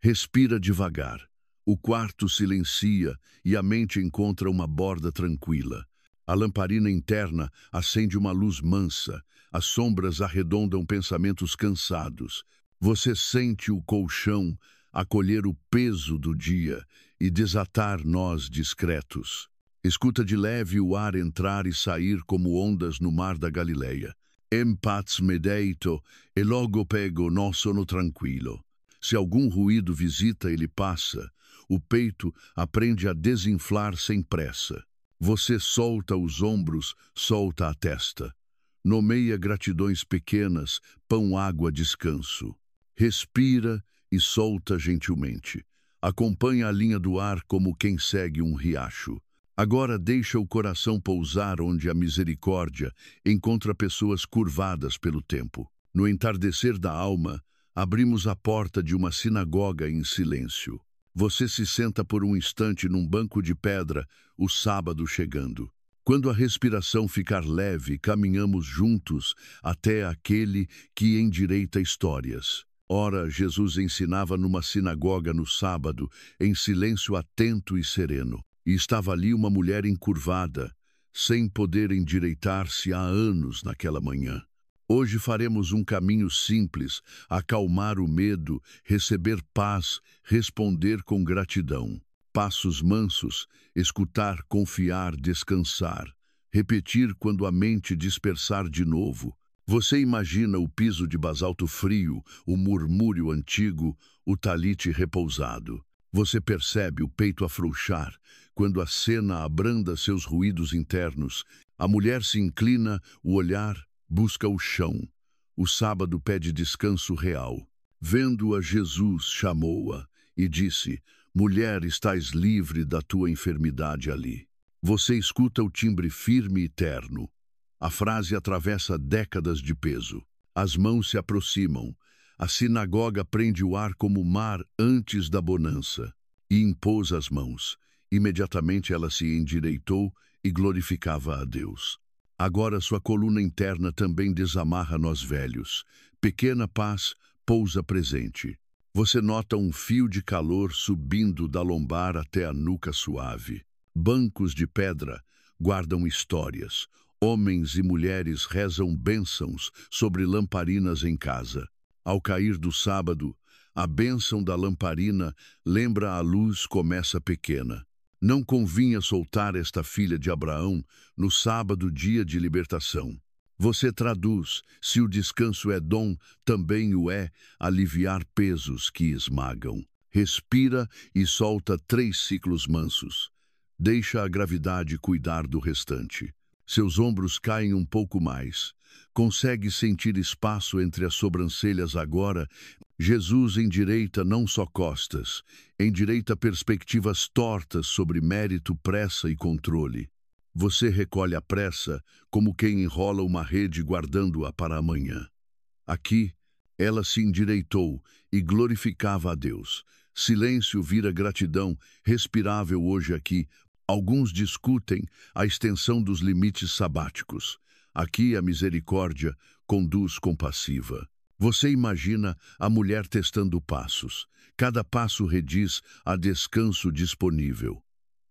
Respira devagar. O quarto silencia e a mente encontra uma borda tranquila. A lamparina interna acende uma luz mansa. As sombras arredondam pensamentos cansados. Você sente o colchão acolher o peso do dia e desatar nós discretos. Escuta de leve o ar entrar e sair como ondas no mar da Galileia. Em paz me deito e logo pego no sono tranquilo. Se algum ruído visita, ele passa. O peito aprende a desinflar sem pressa. Você solta os ombros, solta a testa. Nomeia gratidões pequenas, pão, água, descanso. Respira e solta gentilmente. Acompanha a linha do ar como quem segue um riacho. Agora deixa o coração pousar onde a misericórdia encontra pessoas curvadas pelo tempo. No entardecer da alma, abrimos a porta de uma sinagoga em silêncio. Você se senta por um instante num banco de pedra, o sábado chegando. Quando a respiração ficar leve, caminhamos juntos até aquele que endireita histórias. Ora, Jesus ensinava numa sinagoga no sábado, em silêncio atento e sereno. E estava ali uma mulher encurvada, sem poder endireitar-se há anos naquela manhã. Hoje faremos um caminho simples, acalmar o medo, receber paz, responder com gratidão. Passos mansos, escutar, confiar, descansar. Repetir quando a mente dispersar de novo. Você imagina o piso de basalto frio, o murmúrio antigo, o talite repousado. Você percebe o peito afrouxar, quando a cena abranda seus ruídos internos. A mulher se inclina, o olhar busca o chão. O sábado pede descanso real. Vendo-a, Jesus chamou-a e disse: mulher, estás livre da tua enfermidade ali. Você escuta o timbre firme e terno. A frase atravessa décadas de peso. As mãos se aproximam. A sinagoga prende o ar como o mar antes da bonança. E impôs as mãos. Imediatamente ela se endireitou e glorificava a Deus. Agora sua coluna interna também desamarra nós velhos. Pequena paz pousa presente. Você nota um fio de calor subindo da lombar até a nuca suave. Bancos de pedra guardam histórias. Homens e mulheres rezam bênçãos sobre lamparinas em casa. Ao cair do sábado, a bênção da lamparina lembra a luz começa pequena. Não convinha soltar esta filha de Abraão no sábado, dia de libertação. Você traduz: se o descanso é dom, também o é aliviar pesos que esmagam. Respira e solta 3 ciclos mansos. Deixa a gravidade cuidar do restante. Seus ombros caem um pouco mais. Consegue sentir espaço entre as sobrancelhas agora. Jesus endireita não só costas, endireita perspectivas tortas sobre mérito, pressa e controle. Você recolhe a pressa como quem enrola uma rede guardando-a para amanhã. Aqui, ela se endireitou e glorificava a Deus. Silêncio vira gratidão, respirável hoje aqui. Alguns discutem a extensão dos limites sabáticos. Aqui a misericórdia conduz compassiva. Você imagina a mulher testando passos. Cada passo rediz a descanso disponível.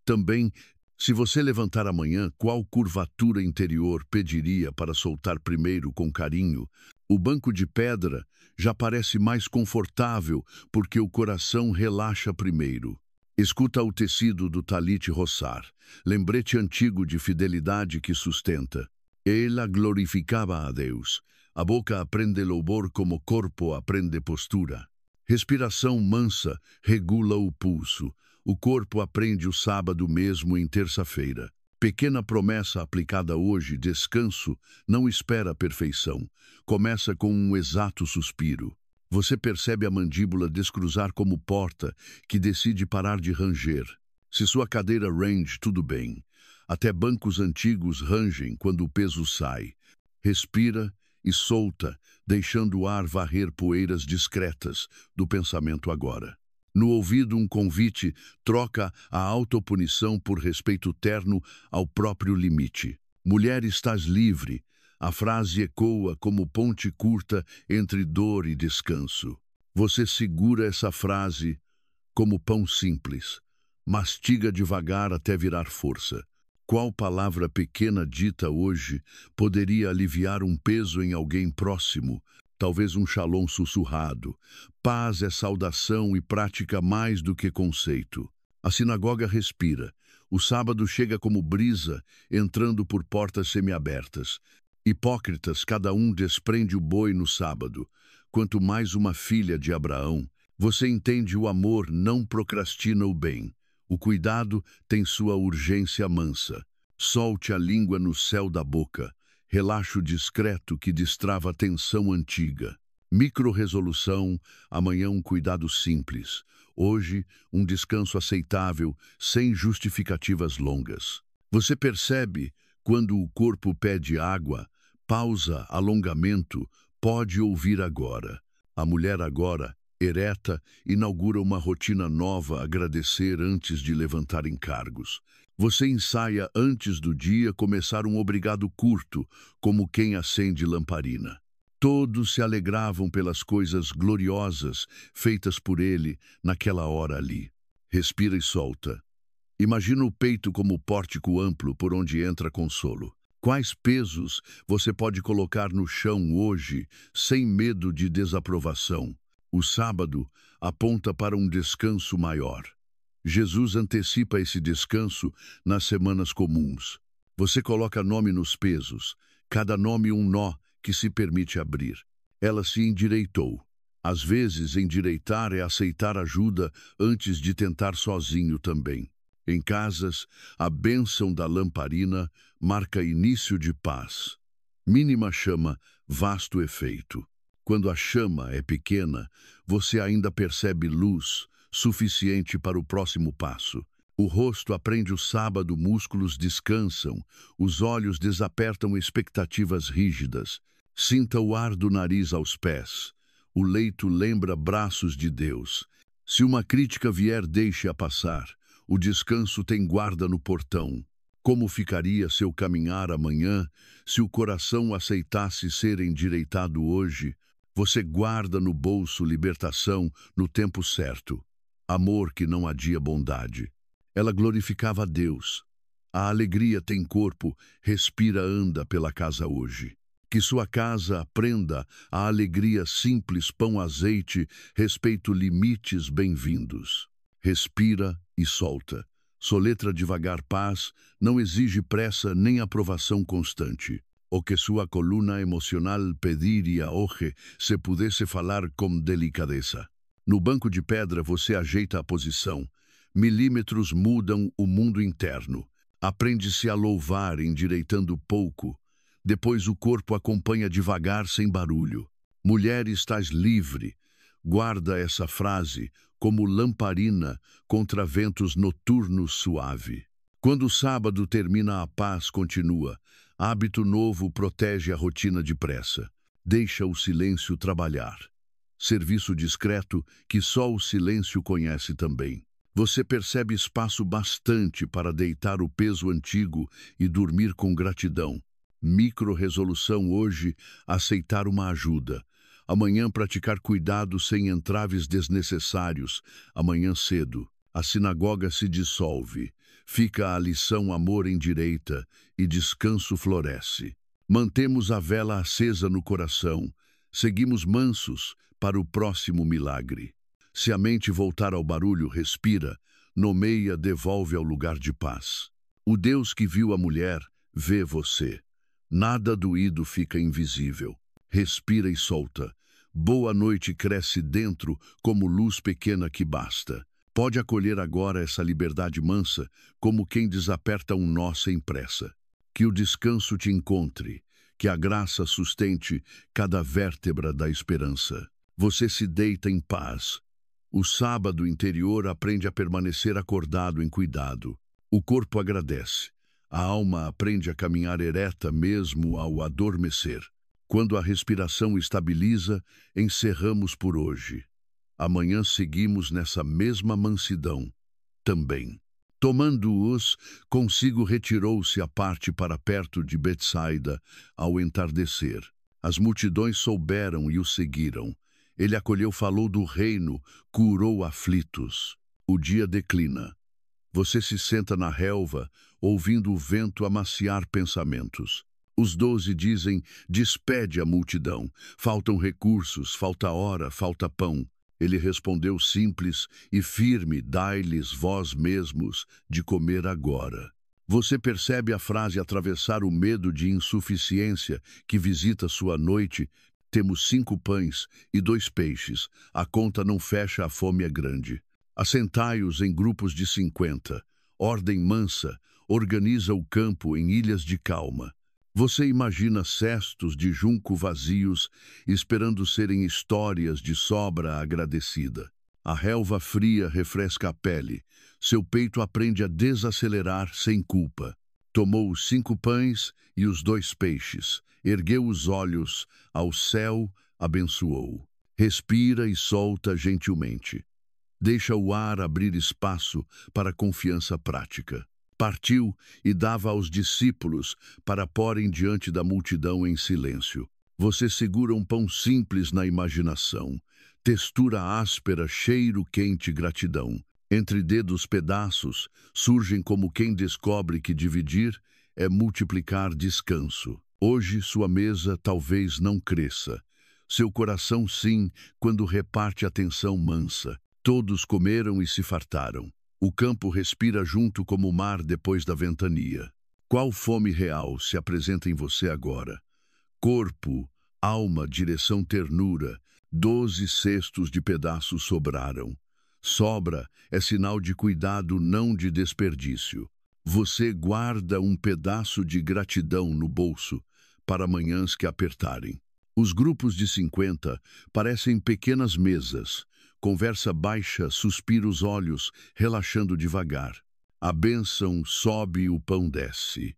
Também, se você levantar amanhã, qual curvatura interior pediria para soltar primeiro com carinho? O banco de pedra já parece mais confortável porque o coração relaxa primeiro. Escuta o tecido do talite roçar, lembrete antigo de fidelidade que sustenta. Ela glorificava a Deus. A boca aprende louvor como o corpo aprende postura. Respiração mansa regula o pulso. O corpo aprende o sábado mesmo em terça-feira. Pequena promessa aplicada hoje, descanso, não espera a perfeição. Começa com um exato suspiro. Você percebe a mandíbula descruzar como porta que decide parar de ranger. Se sua cadeira range, tudo bem. Até bancos antigos rangem quando o peso sai. Respira e solta, deixando o ar varrer poeiras discretas do pensamento agora. No ouvido um convite, troca a autopunição por respeito terno ao próprio limite. Mulher, estás livre. A frase ecoa como ponte curta entre dor e descanso. Você segura essa frase como pão simples, mastiga devagar até virar força. Qual palavra pequena dita hoje poderia aliviar um peso em alguém próximo? Talvez um shalom sussurrado. Paz é saudação e prática mais do que conceito. A sinagoga respira. O sábado chega como brisa, entrando por portas semiabertas. Hipócritas, cada um desprende o boi no sábado. Quanto mais uma filha de Abraão, você entende o amor não procrastina o bem. O cuidado tem sua urgência mansa. Solte a língua no céu da boca. Relaxo discreto que destrava a tensão antiga. Micro-resolução, amanhã um cuidado simples. Hoje, um descanso aceitável, sem justificativas longas. Você percebe quando o corpo pede água, pausa, alongamento, pode ouvir agora. A mulher agora, ereta, inaugura uma rotina nova, agradecer antes de levantar encargos. Você ensaia antes do dia começar um obrigado curto, como quem acende lamparina. Todos se alegravam pelas coisas gloriosas feitas por ele naquela hora ali. Respira e solta. Imagina o peito como pórtico amplo por onde entra consolo. Quais pesos você pode colocar no chão hoje, sem medo de desaprovação? O sábado aponta para um descanso maior. Jesus antecipa esse descanso nas semanas comuns. Você coloca nome nos pesos, cada nome um nó que se permite abrir. Ela se endireitou. Às vezes, endireitar é aceitar ajuda antes de tentar sozinho também. Em casas, a bênção da lamparina marca início de paz. Mínima chama, vasto efeito. Quando a chama é pequena, você ainda percebe luz suficiente para o próximo passo. O rosto aprende o sábado, músculos descansam, os olhos desapertam expectativas rígidas. Sinta o ar do nariz aos pés. O leito lembra braços de Deus. Se uma crítica vier, deixe-a passar. O descanso tem guarda no portão. Como ficaria seu caminhar amanhã se o coração aceitasse ser endireitado hoje? Você guarda no bolso libertação no tempo certo. Amor que não adia bondade. Ela glorificava a Deus. A alegria tem corpo, respira, anda pela casa hoje. Que sua casa aprenda a alegria simples, pão, azeite, respeito, limites, bem-vindos. Respira e solta. Soletra devagar paz, não exige pressa nem aprovação constante. O que sua coluna emocional pediria hoje se pudesse falar com delicadeza. No banco de pedra você ajeita a posição. Milímetros mudam o mundo interno. Aprende-se a louvar endireitando pouco. Depois o corpo acompanha devagar sem barulho. Mulher, estás livre. Guarda essa frase como lamparina contra ventos noturnos suave. Quando o sábado termina, a paz continua. Hábito novo protege a rotina de pressa. Deixa o silêncio trabalhar. Serviço discreto que só o silêncio conhece também. Você percebe espaço bastante para deitar o peso antigo e dormir com gratidão. Micro-resolução hoje, aceitar uma ajuda. Amanhã praticar cuidado sem entraves desnecessários. Amanhã cedo, a sinagoga se dissolve. Fica a lição amor endireita e descanso floresce. Mantemos a vela acesa no coração. Seguimos mansos para o próximo milagre. Se a mente voltar ao barulho, respira, nomeia, devolve ao lugar de paz. O Deus que viu a mulher, vê você. Nada doído fica invisível. Respira e solta. Boa noite cresce dentro como luz pequena que basta. Pode acolher agora essa liberdade mansa como quem desaperta um nó sem pressa. Que o descanso te encontre, que a graça sustente cada vértebra da esperança. Você se deita em paz. O sábado interior aprende a permanecer acordado em cuidado. O corpo agradece. A alma aprende a caminhar ereta mesmo ao adormecer. Quando a respiração estabiliza, encerramos por hoje. Amanhã seguimos nessa mesma mansidão. Também. Tomando-os, consigo retirou-se à parte para perto de Betsaida ao entardecer. As multidões souberam e o seguiram. Ele acolheu, falou do reino, curou aflitos. O dia declina. Você se senta na relva, ouvindo o vento amaciar pensamentos. Os 12 dizem, despede a multidão. Faltam recursos, falta hora, falta pão. Ele respondeu simples e firme, dai-lhes vós mesmos de comer agora. Você percebe a frase atravessar o medo de insuficiência que visita sua noite. Temos 5 pães e 2 peixes. A conta não fecha, a fome é grande. Assentai-os em grupos de 50. Ordem mansa, organiza o campo em ilhas de calma. Você imagina cestos de junco vazios, esperando serem histórias de sobra agradecida. A relva fria refresca a pele. Seu peito aprende a desacelerar sem culpa. Tomou os 5 pães e os 2 peixes. Ergueu os olhos ao céu, abençoou. Respira e solta gentilmente. Deixa o ar abrir espaço para a confiança prática. Partiu e dava aos discípulos para porem diante da multidão em silêncio. Você segura um pão simples na imaginação. Textura áspera, cheiro quente, gratidão. Entre dedos pedaços, surgem como quem descobre que dividir é multiplicar descanso. Hoje sua mesa talvez não cresça. Seu coração sim, quando reparte atenção mansa. Todos comeram e se fartaram. O campo respira junto como o mar depois da ventania. Qual fome real se apresenta em você agora? Corpo, alma, direção, ternura. 12 cestos de pedaços sobraram. Sobra é sinal de cuidado, não de desperdício. Você guarda um pedaço de gratidão no bolso para manhãs que apertarem. Os grupos de 50 parecem pequenas mesas. Conversa baixa, suspira os olhos, relaxando devagar. A bênção sobe e o pão desce.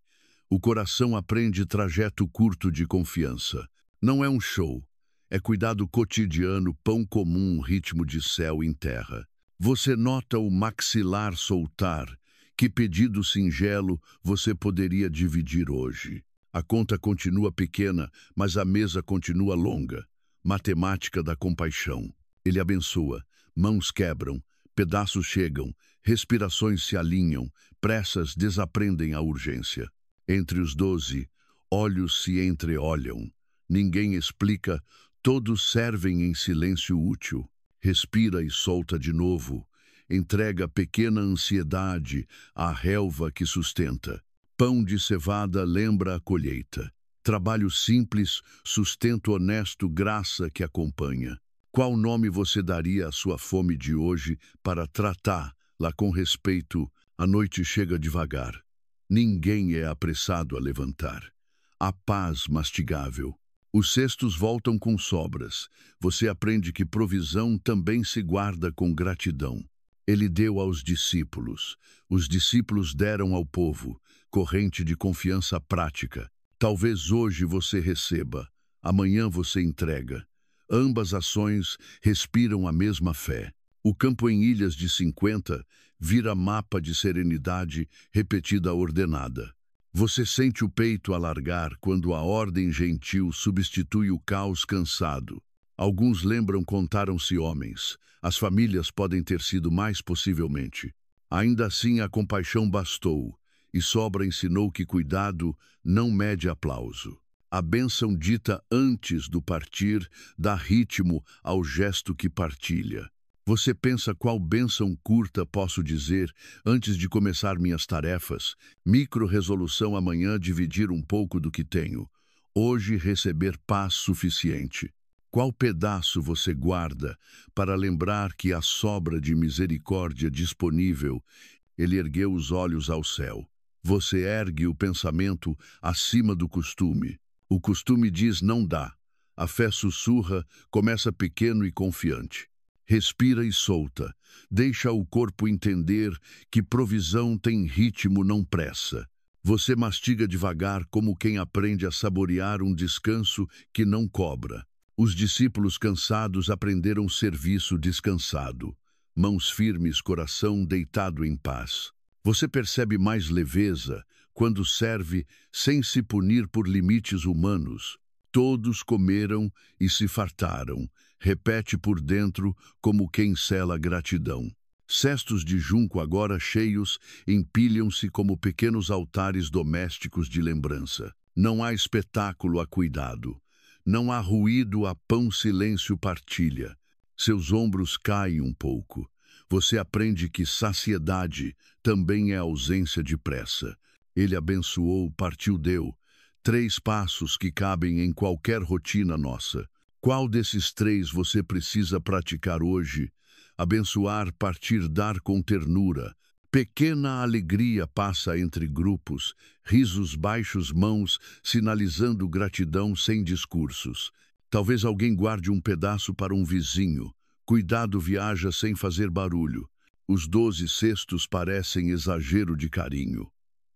O coração aprende trajeto curto de confiança. Não é um show. É cuidado cotidiano, pão comum, ritmo de céu em terra. Você nota o maxilar soltar. Que pedido singelo você poderia dividir hoje? A conta continua pequena, mas a mesa continua longa. Matemática da compaixão. Ele abençoa, mãos quebram, pedaços chegam, respirações se alinham, pressas desaprendem a urgência. Entre os 12, olhos se entreolham. Ninguém explica, todos servem em silêncio útil. Respira e solta de novo. Entrega pequena ansiedade à relva que sustenta. Pão de cevada lembra a colheita. Trabalho simples, sustento honesto, graça que acompanha. Qual nome você daria à sua fome de hoje para tratá-la com respeito? A noite chega devagar. Ninguém é apressado a levantar. A paz mastigável. Os cestos voltam com sobras. Você aprende que provisão também se guarda com gratidão. Ele deu aos discípulos. Os discípulos deram ao povo. Corrente de confiança prática. Talvez hoje você receba. Amanhã você entrega. Ambas ações respiram a mesma fé. O campo em ilhas de 50 vira mapa de serenidade repetida ordenada. Você sente o peito alargar quando a ordem gentil substitui o caos cansado. Alguns lembram contaram-se homens. As famílias podem ter sido mais possivelmente. Ainda assim a compaixão bastou, e Sobra ensinou que cuidado não mede aplauso. A bênção dita antes do partir dá ritmo ao gesto que partilha. Você pensa qual bênção curta posso dizer antes de começar minhas tarefas? Micro-resolução amanhã dividir um pouco do que tenho. Hoje receber paz suficiente. Qual pedaço você guarda para lembrar que há sobra de misericórdia disponível? Ele ergueu os olhos ao céu. Você ergue o pensamento acima do costume. O costume diz não dá. A fé sussurra, começa pequeno e confiante. Respira e solta. Deixa o corpo entender que provisão tem ritmo, não pressa. Você mastiga devagar como quem aprende a saborear um descanso que não cobra. Os discípulos cansados aprenderam serviço descansado. Mãos firmes, coração deitado em paz. Você percebe mais leveza quando serve sem se punir por limites humanos. Todos comeram e se fartaram. Repete por dentro como quem sela gratidão. Cestos de junco agora cheios empilham-se como pequenos altares domésticos de lembrança. Não há espetáculo a cuidado. Não há ruído a pão silêncio partilha. Seus ombros caem um pouco. Você aprende que saciedade também é ausência de pressa. Ele abençoou, partiu, deu. 3 passos que cabem em qualquer rotina nossa. Qual desses 3 você precisa praticar hoje? Abençoar, partir, dar com ternura. Pequena alegria passa entre grupos, risos baixos, mãos, sinalizando gratidão sem discursos. Talvez alguém guarde um pedaço para um vizinho. Cuidado viaja sem fazer barulho. Os 12 cestos parecem exagero de carinho.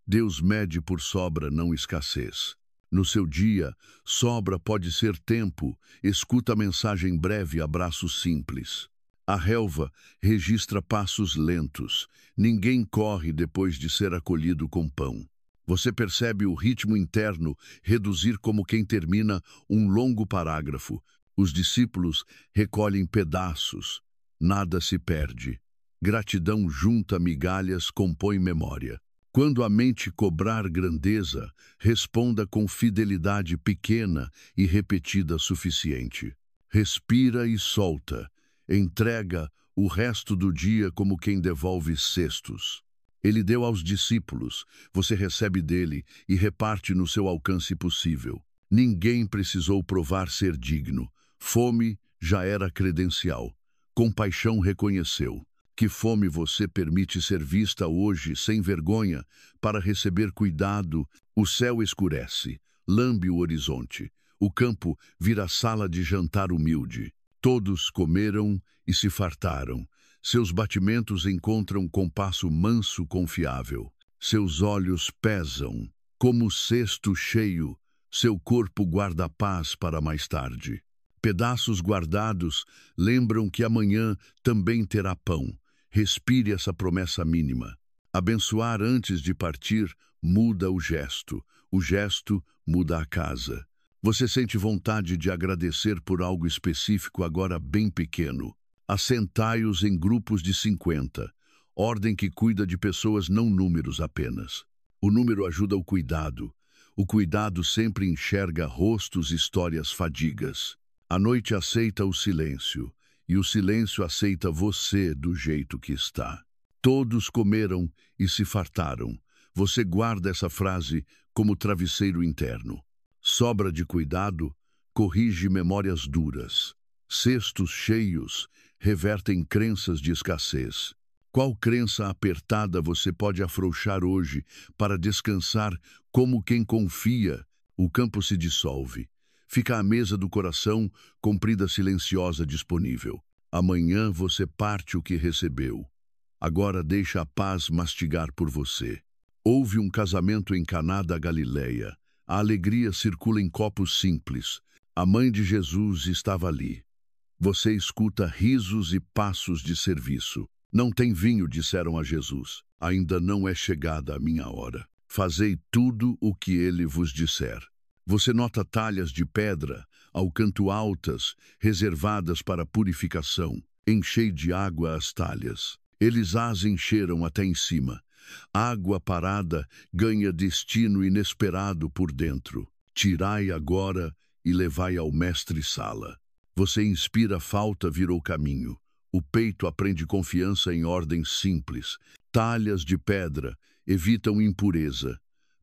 Deus mede por sobra, não escassez. No seu dia, sobra pode ser tempo, escuta a mensagem breve, abraço simples. A relva registra passos lentos. Ninguém corre depois de ser acolhido com pão. Você percebe o ritmo interno reduzir como quem termina um longo parágrafo. Os discípulos recolhem pedaços. Nada se perde. Gratidão junta migalhas, compõe memória. Quando a mente cobrar grandeza, responda com fidelidade pequena e repetida suficiente. Respira e solta. Entrega o resto do dia como quem devolve cestos. Ele deu aos discípulos, você recebe dele e reparte no seu alcance possível. Ninguém precisou provar ser digno. Fome já era credencial. Compaixão reconheceu. Que fome você permite ser vista hoje sem vergonha para receber cuidado? O céu escurece, lambe o horizonte. O campo vira sala de jantar humilde. Todos comeram e se fartaram. Seus batimentos encontram compasso manso confiável. Seus olhos pesam, como cesto cheio. Seu corpo guarda paz para mais tarde. Pedaços guardados lembram que amanhã também terá pão. Respire essa promessa mínima. Abençoar antes de partir muda o gesto muda a casa. Você sente vontade de agradecer por algo específico agora bem pequeno. Assentai-os em grupos de 50. Ordem que cuida de pessoas, não números apenas. O número ajuda o cuidado. O cuidado sempre enxerga rostos, histórias, fadigas. A noite aceita o silêncio. E o silêncio aceita você do jeito que está. Todos comeram e se fartaram. Você guarda essa frase como travesseiro interno. Sobra de cuidado corrige memórias duras. Cestos cheios revertem crenças de escassez. Qual crença apertada você pode afrouxar hoje para descansar como quem confia? O campo se dissolve. Fica a mesa do coração, comprida silenciosa disponível. Amanhã você parte o que recebeu. Agora deixa a paz mastigar por você. Houve um casamento em Caná da Galileia. A alegria circula em copos simples. A mãe de Jesus estava ali. Você escuta risos e passos de serviço. Não tem vinho, disseram a Jesus. Ainda não é chegada a minha hora. Fazei tudo o que ele vos disser. Você nota talhas de pedra, ao canto altas, reservadas para purificação. Enchei de água as talhas. Eles as encheram até em cima. Água parada ganha destino inesperado por dentro. Tirai agora e levai ao mestre-sala. Você inspira falta, virou caminho. O peito aprende confiança em ordem simples. Talhas de pedra evitam impureza.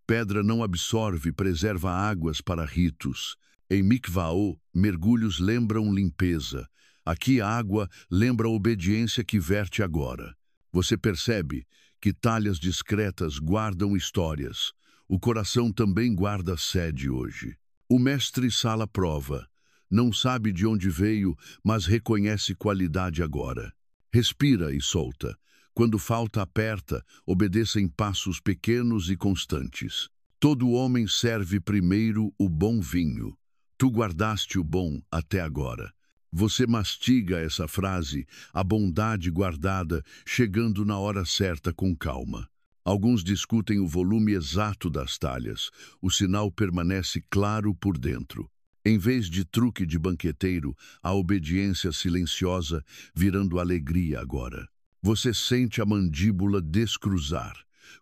Pedra não absorve, preserva águas para ritos. Em Mikvaô, mergulhos lembram limpeza. Aqui a água lembra a obediência que verte agora. Você percebe que talhas discretas guardam histórias. O coração também guarda sede hoje. O mestre-sala prova. Não sabe de onde veio, mas reconhece qualidade agora. Respira e solta. Quando falta, aperta, obedeça em passos pequenos e constantes. Todo homem serve primeiro o bom vinho. Tu guardaste o bom até agora. Você mastiga essa frase, a bondade guardada, chegando na hora certa com calma. Alguns discutem o volume exato das talhas. O sinal permanece claro por dentro. Em vez de truque de banqueteiro, a obediência silenciosa virando alegria agora. Você sente a mandíbula descruzar.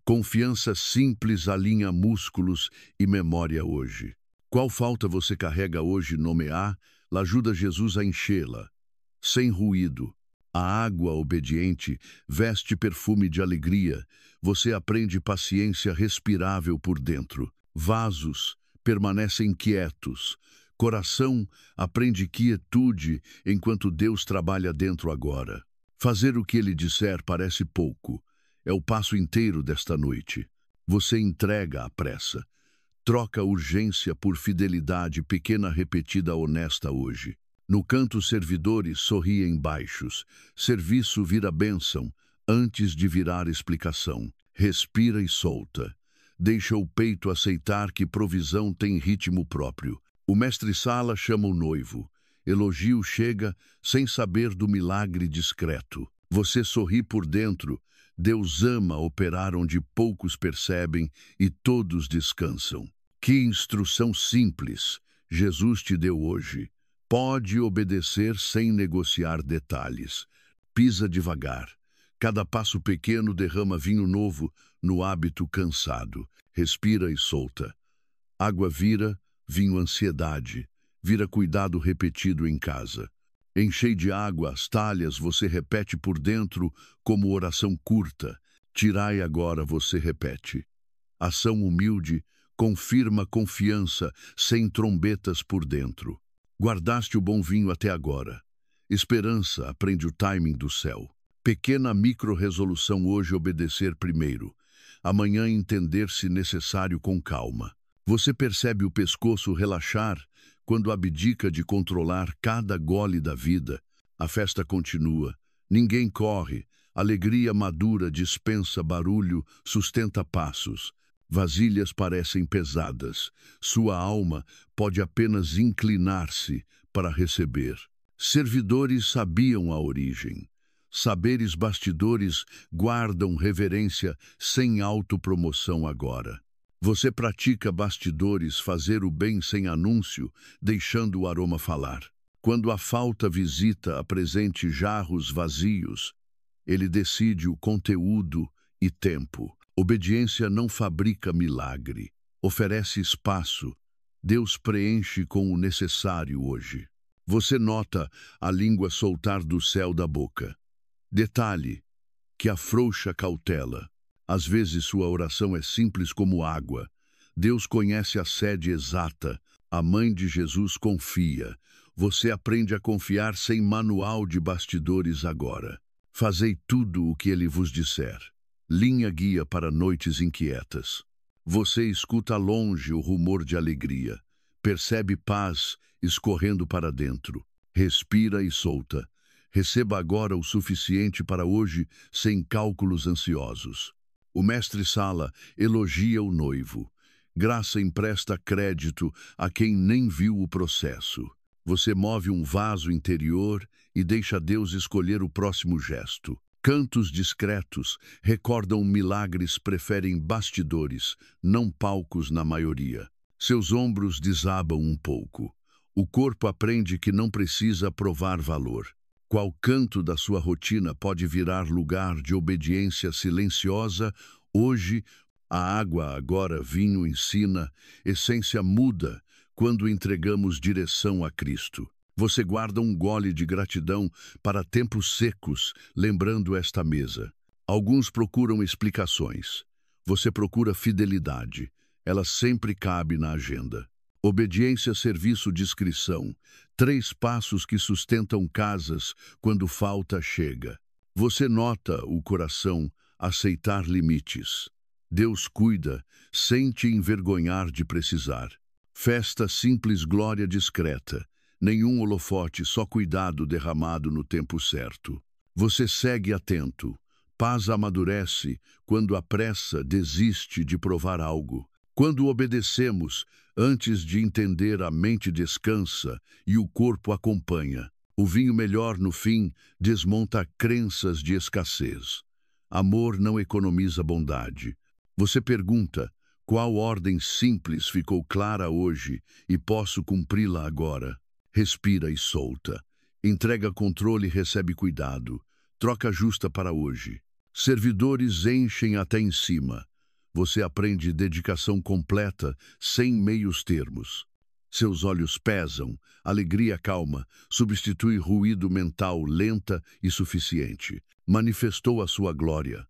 Confiança simples alinha músculos e memória hoje. Qual falta você carrega hoje nomear? Ajuda Jesus a enchê-la. Sem ruído. A água obediente veste perfume de alegria. Você aprende paciência respirável por dentro. Vasos permanecem quietos. Coração aprende quietude enquanto Deus trabalha dentro agora. Fazer o que Ele disser parece pouco. É o passo inteiro desta noite. Você entrega a pressa. Troca urgência por fidelidade pequena repetida honesta hoje. No canto servidores sorriem baixos. Serviço vira bênção antes de virar explicação. Respira e solta. Deixa o peito aceitar que provisão tem ritmo próprio. O mestre-sala chama o noivo. Elogio chega sem saber do milagre discreto. Você sorri por dentro. Deus ama operar onde poucos percebem e todos descansam. Que instrução simples Jesus te deu hoje. Pode obedecer sem negociar detalhes. Pisa devagar. Cada passo pequeno derrama vinho novo no hábito cansado. Respira e solta. Água vira, vinho ansiedade. Vira cuidado repetido em casa. Enchei de água as talhas, você repete por dentro como oração curta. Tirai agora, você repete. Ação humilde confirma confiança sem trombetas por dentro. Guardaste o bom vinho até agora. Esperança aprende o timing do céu. Pequena micro-resolução hoje obedecer primeiro. Amanhã entender se necessário com calma. Você percebe o pescoço relaxar quando abdica de controlar cada gole da vida. A festa continua. Ninguém corre. Alegria madura dispensa barulho, sustenta passos. Vasilhas parecem pesadas. Sua alma pode apenas inclinar-se para receber. Servidores sabiam a origem. Saberes bastidores guardam reverência sem autopromoção agora. Você pratica bastidores, fazer o bem sem anúncio, deixando o aroma falar. Quando a falta visita apresente jarros vazios, ele decide o conteúdo e tempo. Obediência não fabrica milagre, oferece espaço. Deus preenche com o necessário hoje. Você nota a língua soltar do céu da boca. Detalhe que afrouxa cautela. Às vezes sua oração é simples como água. Deus conhece a sede exata. A mãe de Jesus confia. Você aprende a confiar sem manual de bastidores agora. Fazei tudo o que ele vos disser. Linha guia para noites inquietas. Você escuta longe o rumor de alegria. Percebe paz escorrendo para dentro. Respira e solta. Receba agora o suficiente para hoje, sem cálculos ansiosos. O mestre-sala elogia o noivo. Graça empresta crédito a quem nem viu o processo. Você move um vaso interior e deixa Deus escolher o próximo gesto. Cantos discretos recordam milagres, preferem bastidores, não palcos na maioria. Seus ombros desabam um pouco. O corpo aprende que não precisa provar valor. Qual canto da sua rotina pode virar lugar de obediência silenciosa? Hoje, a água, agora vinho ensina, essência muda quando entregamos direção a Cristo. Você guarda um gole de gratidão para tempos secos, lembrando esta mesa. Alguns procuram explicações. Você procura fidelidade. Ela sempre cabe na agenda. Obediência, serviço, discrição. 3 passos que sustentam casas quando falta chega. Você nota o coração aceitar limites. Deus cuida, sem te envergonhar de precisar. Festa simples, glória discreta. Nenhum holofote, só cuidado derramado no tempo certo. Você segue atento. Paz amadurece quando a pressa desiste de provar algo. Quando obedecemos, antes de entender, a mente descansa e o corpo acompanha. O vinho melhor, no fim, desmonta crenças de escassez. Amor não economiza bondade. Você pergunta, Qual ordem simples ficou clara hoje e posso cumpri-la agora? Respira e solta. Entrega controle e recebe cuidado. Troca justa para hoje. Servidores enchem até em cima. Você aprende dedicação completa, sem meios termos. Seus olhos pesam, alegria calma, substitui ruído mental lenta e suficiente. Manifestou a sua glória.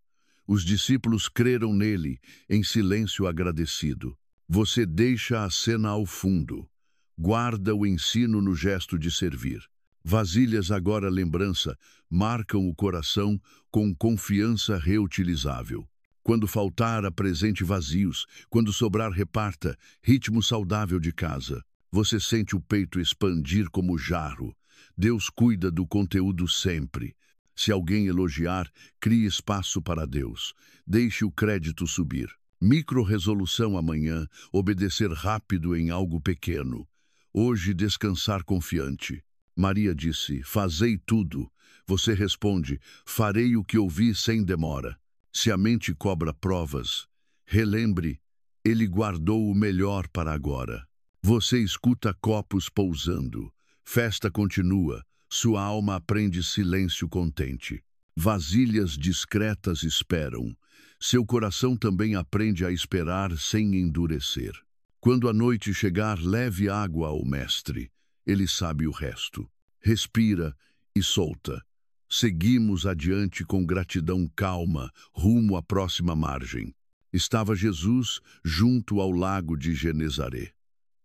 Os discípulos creram nele, em silêncio agradecido. Você deixa a cena ao fundo. Guarda o ensino no gesto de servir. Vasilhas agora lembrança, marcam o coração com confiança reutilizável. Quando faltar, apresente vazios. Quando sobrar, reparta. Ritmo saudável de casa. Você sente o peito expandir como jarro. Deus cuida do conteúdo sempre. Se alguém elogiar, crie espaço para Deus. Deixe o crédito subir. Micro-resolução amanhã, obedecer rápido em algo pequeno. Hoje, descansar confiante. Maria disse, fazei tudo. Você responde, farei o que ouvi sem demora. Se a mente cobra provas, relembre, ele guardou o melhor para agora. Você escuta copos pousando. Festa continua. Sua alma aprende silêncio contente. Vasilhas discretas esperam. Seu coração também aprende a esperar sem endurecer. Quando a noite chegar, leve água ao mestre. Ele sabe o resto. Respira e solta. Seguimos adiante com gratidão calma, rumo à próxima margem. Estava Jesus junto ao lago de Genezaré.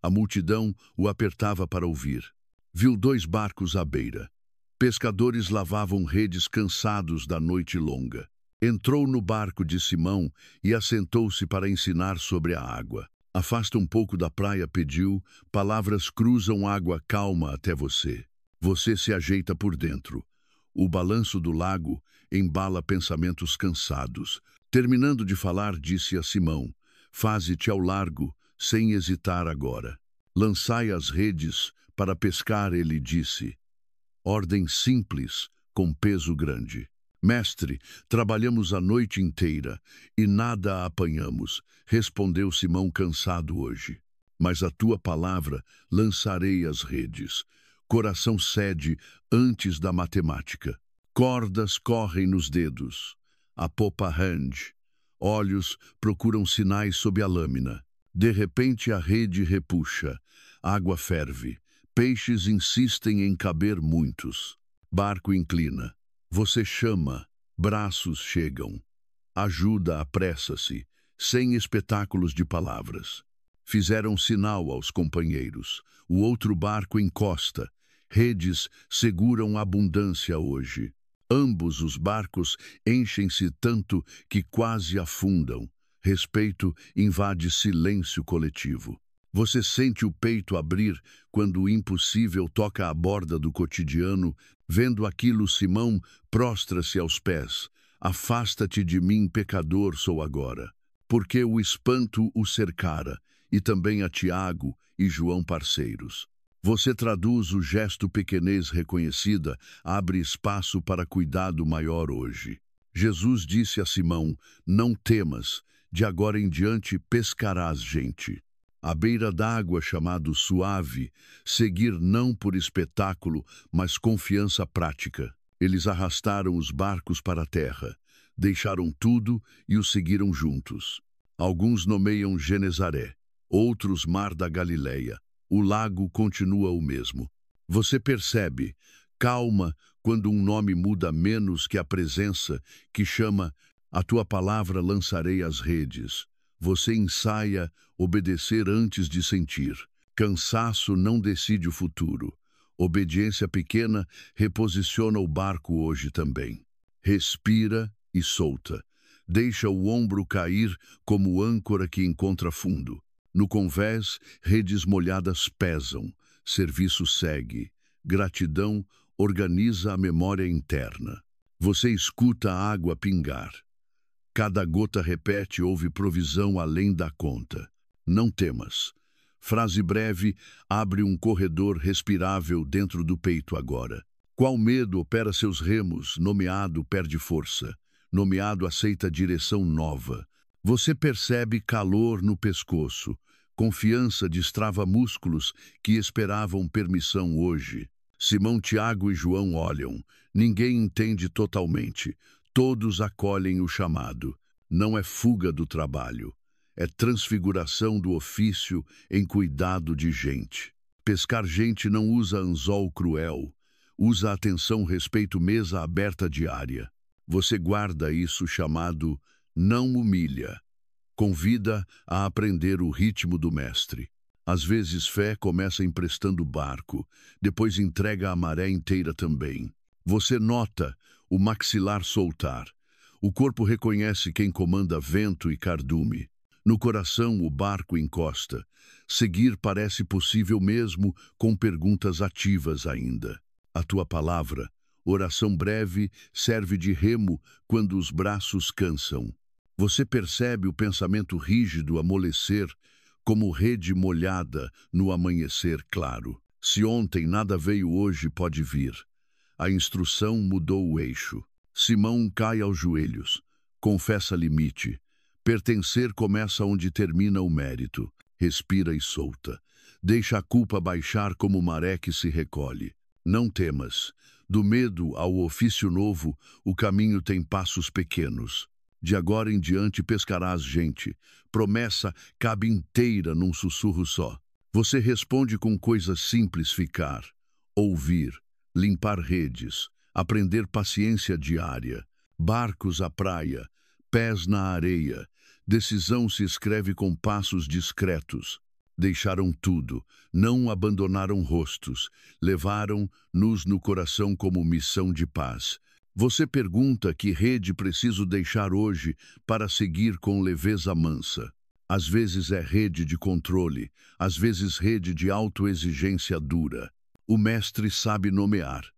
A multidão o apertava para ouvir. Viu 2 barcos à beira. Pescadores lavavam redes cansados da noite longa. Entrou no barco de Simão e assentou-se para ensinar sobre a água. Afasta um pouco da praia, pediu, palavras cruzam água calma até você. Você se ajeita por dentro. O balanço do lago embala pensamentos cansados. Terminando de falar, disse a Simão, faze-te ao largo, sem hesitar agora. Lançai as redes para pescar, ele disse. Ordem simples, com peso grande. Mestre, trabalhamos a noite inteira e nada apanhamos, respondeu Simão cansado hoje. Mas a tua palavra lançarei as redes. Coração cede antes da matemática. Cordas correm nos dedos. A popa range. Olhos procuram sinais sob a lâmina. De repente a rede repuxa. Água ferve. Peixes insistem em caber muitos. Barco inclina. Você chama. Braços chegam. Ajuda apressa-se, sem espetáculos de palavras. Fizeram sinal aos companheiros. O outro barco encosta. Redes seguram abundância hoje. Ambos os barcos enchem-se tanto que quase afundam. Respeito invade silêncio coletivo. Você sente o peito abrir quando o impossível toca a borda do cotidiano. Vendo aquilo, Simão prostra-se aos pés. Afasta-te de mim, pecador sou agora. Porque o espanto o cercara, e também a Tiago e João parceiros. Você traduz o gesto pequenez reconhecida, abre espaço para cuidado maior hoje. Jesus disse a Simão, não temas, de agora em diante pescarás gente. À beira d'água chamado suave, seguir não por espetáculo, mas confiança prática. Eles arrastaram os barcos para a terra, deixaram tudo e os seguiram juntos. Alguns nomeiam Genezaré, outros Mar da Galileia. O lago continua o mesmo. Você percebe, calma, quando um nome muda menos que a presença, que chama, a tua palavra lançarei as redes. Você ensaia obedecer antes de sentir. Cansaço não decide o futuro. Obediência pequena reposiciona o barco hoje também. Respira e solta. Deixa o ombro cair como âncora que encontra fundo. No convés, redes molhadas pesam. Serviço segue. Gratidão organiza a memória interna. Você escuta a água pingar. Cada gota repete, houve provisão além da conta. Não temas. Frase breve abre um corredor respirável dentro do peito agora. Qual medo opera seus remos, nomeado perde força. Nomeado aceita direção nova. Você percebe calor no pescoço. Confiança destrava músculos que esperavam permissão hoje. Simão, Tiago e João olham. Ninguém entende totalmente. Todos acolhem o chamado. Não é fuga do trabalho. É transfiguração do ofício em cuidado de gente. Pescar gente não usa anzol cruel. Usa atenção, respeito, mesa aberta diária. Você guarda isso chamado não humilha. Convida a aprender o ritmo do mestre. Às vezes fé começa emprestando barco, depois entrega a maré inteira também. Você nota o maxilar soltar. O corpo reconhece quem comanda vento e cardume. No coração o barco encosta. Seguir parece possível mesmo com perguntas ativas ainda. A tua palavra, oração breve, serve de remo quando os braços cansam. Você percebe o pensamento rígido amolecer como rede molhada no amanhecer claro. Se ontem nada veio, hoje pode vir. A instrução mudou o eixo. Simão cai aos joelhos. Confessa limite. Pertencer começa onde termina o mérito. Respira e solta. Deixa a culpa baixar como maré que se recolhe. Não temas. Do medo ao ofício novo, o caminho tem passos pequenos. De agora em diante pescarás gente. Promessa cabe inteira num sussurro só. Você responde com coisas simples: ficar, ouvir, limpar redes, aprender paciência diária, barcos à praia, pés na areia. Decisão se escreve com passos discretos. Deixaram tudo, não abandonaram rostos, levaram-nos no coração como missão de paz. Você pergunta que rede preciso deixar hoje para seguir com leveza mansa. Às vezes é rede de controle, às vezes rede de autoexigência dura. O mestre sabe nomear.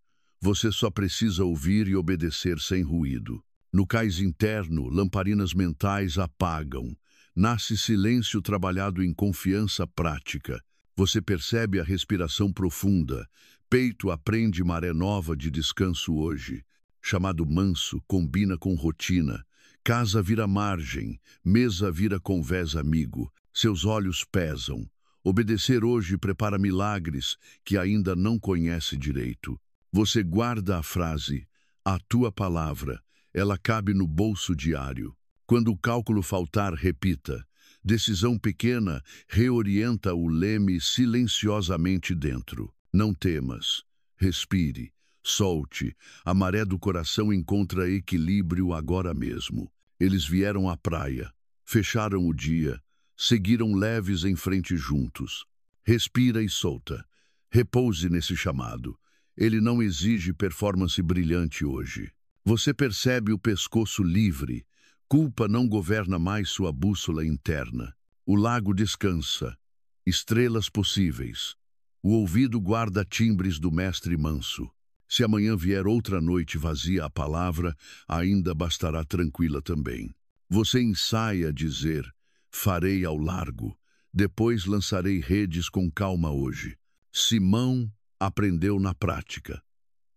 Você só precisa ouvir e obedecer sem ruído. No cais interno, lamparinas mentais apagam. Nasce silêncio trabalhado em confiança prática. Você percebe a respiração profunda. Peito aprende maré nova de descanso hoje. Chamado manso, combina com rotina. Casa vira margem, mesa vira convés amigo. Seus olhos pesam. Obedecer hoje prepara milagres que ainda não conhece direito. Você guarda a frase, a tua palavra. Ela cabe no bolso diário. Quando o cálculo faltar, repita. Decisão pequena reorienta o leme silenciosamente dentro. Não temas. Respire. Solte. A maré do coração encontra equilíbrio agora mesmo. Eles vieram à praia. Fecharam o dia. Seguiram leves em frente juntos. Respira e solta. Repouse nesse chamado. Ele não exige performance brilhante hoje. Você percebe o pescoço livre. Culpa não governa mais sua bússola interna. O lago descansa. Estrelas possíveis. O ouvido guarda timbres do mestre manso. Se amanhã vier outra noite vazia, a palavra ainda bastará tranquila também. Você ensaia dizer, farei ao largo. Depois lançarei redes com calma hoje. Simão aprendeu na prática.